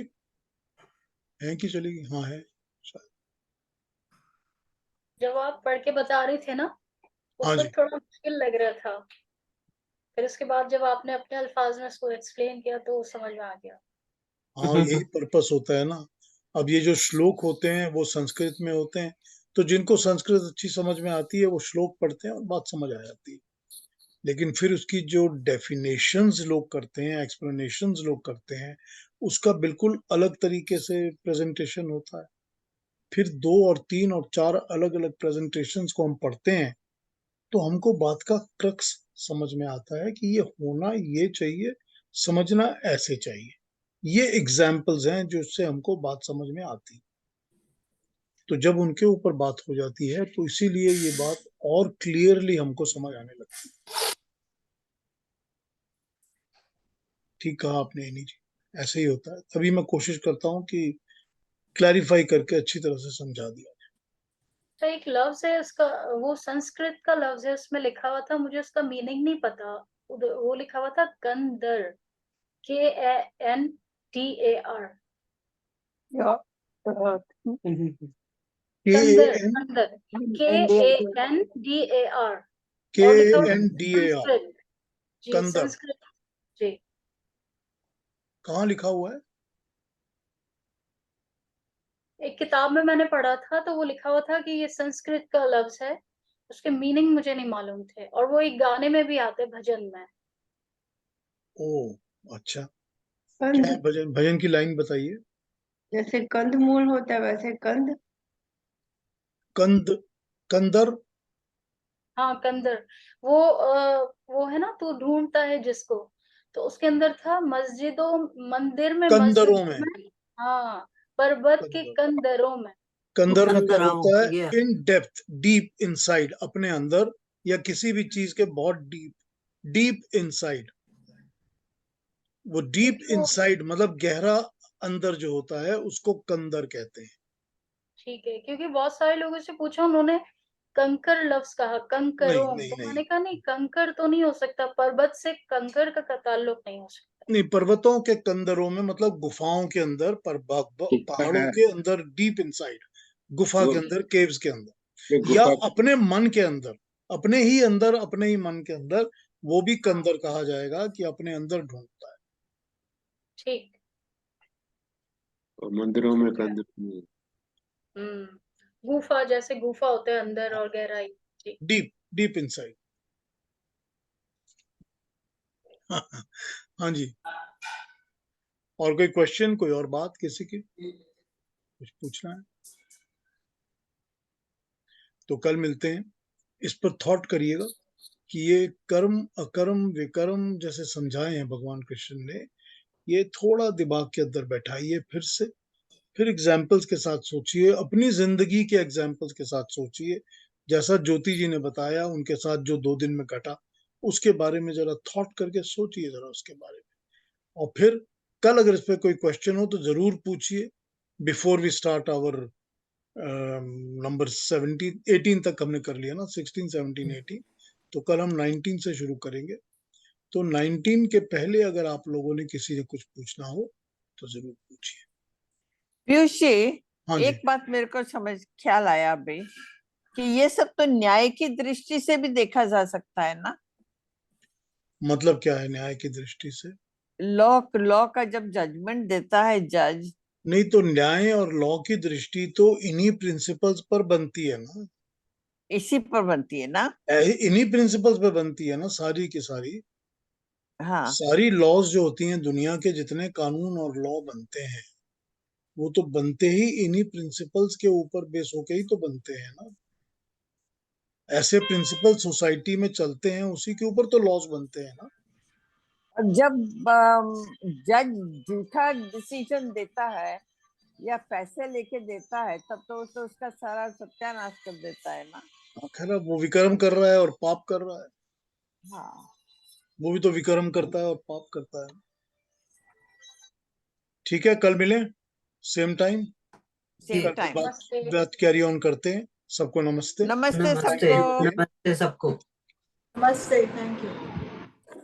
हैं कि चलेगी? हाँ है शायद। जब आप पढ़ के बता रही थे ना, हाँ उसको जी। थोड़ा मुश्किल लग रहा था। फिर उसके बाद जब आपने अपने अल्फाज में उसको एक्सप्लेन किया तो समझ में आ गया। हाँ, यही पर्पस होता है ना। अब ये जो श्लोक होते हैं वो संस्कृत में होते हैं, तो जिनको संस्कृत अच्छी समझ में आती है वो श्लोक पढ़ते हैं और बात समझ आ जाती है। लेकिन फिर उसकी जो डेफिनेशंस लोग करते हैं, एक्सप्लेनेशंस लोग करते हैं, उसका बिल्कुल अलग तरीके से प्रेजेंटेशन होता है। फिर 2 और 3 और 4 अलग अलग प्रेजेंटेशंस को हम पढ़ते हैं तो हमको बात का क्रक्स समझ में आता है कि ये होना ये चाहिए, समझना ऐसे चाहिए। ये एग्जाम्पल्स हैं जो उससे हमको बात समझ में आती। तो जब उनके ऊपर बात हो जाती है तो इसीलिए ये बात और क्लियरली हमको समझ आने लगती है। ठीक कहा आपने इन्हीं जी, ऐसे ही होता है। तभी मैं कोशिश करता हूँ कि क्लैरिफाई करके अच्छी तरह से समझा दिया। तो एक लफ्ज है उसका, वो संस्कृत का लफ्ज है, उसमें लिखा हुआ था, मुझे उसका मीनिंग नहीं पता। वो लिखा हुआ था कंदर, KANDAR। Yeah. के Kandar, N Kandar, India. KANDAR। के और लिखा हुआ एन था डी ए आर संस्कृत। जी, कंदर। संस्कृत। जी, कहाँ लिखा हुआ है? एक किताब में मैंने पढ़ा था तो वो लिखा हुआ था कि ये संस्कृत का लफ्ज है। उसके मीनिंग मुझे नहीं मालूम थे, और वो एक गाने में भी आते, भजन में। ओ अच्छा। क्या है कंद, भजन? भजन की लाइन बताइए। जैसे कंदमूल होता है वैसे कंद। कंद, कंदर। हाँ, कंदर। वो है ना, तू ढूंढता है जिसको। तो उसके अंदर था मंदिर में, कंदरों मस्जिद में। में। हाँ, पर्वत के कंदर। कंदरों में। कंदर मतलब कंदराओं, होता है yeah. In depth, deep inside, अपने अंदर या किसी भी चीज के बहुत डीप, डीप इनसाइड। वो डीप क्योंकि वो इनसाइड मतलब गहरा अंदर जो होता है उसको कंदर कहते हैं। ठीक है, क्योंकि बहुत सारे लोगों से पूछा, उन्होंने कंकर लफ्ज कहा, कंकरों, नहीं तो नहीं मैंने कहा नहीं, कंकर तो नहीं हो सकता, पर्वत से कंकर का ताल्लुक नहीं हो सकता। नहीं, पर्वतों के कंदरों में मतलब गुफाओं के अंदर, पर पहाड़ों के अंदर, डीप इनसाइड, गुफा के अंदर, केव्स के अंदर, या गुफा अपने मन के अंदर, अपने ही अंदर, अपने ही मन के अंदर, वो भी कंदर कहा जाएगा कि अपने अंदर ढूंढता है। ठीक। और मंदिरों में कंद। गुफा, जैसे गुफा होते हैं अंदर और गहराई। ठीक। Deep, deep inside. हाँ जी, और कोई क्वेश्चन, कोई और बात किसी की, कुछ पूछना है तो कल मिलते हैं। इस पर थॉट करिएगा कि ये कर्म अकर्म विकर्म जैसे समझाए हैं भगवान कृष्ण ने, ये थोड़ा दिमाग के अंदर बैठाइए फिर से, फिर एग्जाम्पल्स के साथ सोचिए, अपनी जिंदगी के एग्जाम्पल्स के साथ सोचिए, जैसा ज्योति जी ने बताया उनके साथ जो 2 दिन में घटा, उसके बारे में जरा थॉट करके सोचिए जरा उसके बारे में। और फिर कल अगर इस पे कोई क्वेश्चन हो तो जरूर पूछिए, before we start our number 17 18 तक हमने कर लिया ना, 16 17 18, तो कल हम 19 से शुरू करेंगे। तो 19 के पहले अगर आप लोगों ने किसी से कुछ पूछना हो तो जरूर पूछिए। पीयूष जी, हाँ जी, एक बात मेरे को समझ ख्याल आया अभी कि ये सब तो न्याय की दृष्टि से भी देखा जा सकता है ना। मतलब क्या है न्याय की दृष्टि से? लॉ का जब जजमेंट देता है जज, नहीं तो न्याय और लॉ की दृष्टि तो इन्हीं प्रिंसिपल्स पर बनती है ना, इसी पर बनती है ना। इन्हीं प्रिंसिपल्स पे बनती है ना, सारी की सारी, हाँ, सारी लॉज जो होती हैं, दुनिया के जितने कानून और लॉ बनते हैं वो तो बनते ही इन्हीं प्रिंसिपल्स के ऊपर बेस होके ही तो बनते हैं ना। ऐसे प्रिंसिपल सोसाइटी में चलते हैं, उसी के ऊपर तो लॉज बनते हैं ना। और जब जज झूठा डिसीजन देता है या पैसे लेके देता है तब तो उसका सारा सत्यानाश कर देता है ना। खैर अब वो विक्रम कर रहा है और पाप कर रहा है, हाँ, वो भी तो विक्रम करता है और पाप करता है। ठीक है, कल मिलें सेम टाइम, सेम कल टाइम। बात नमस्ते। बात कैरी ऑन करते हैं। सबको नमस्ते। नमस्ते नमस्ते, सबको। नमस्ते सबको। नमस्ते, थैंक यू।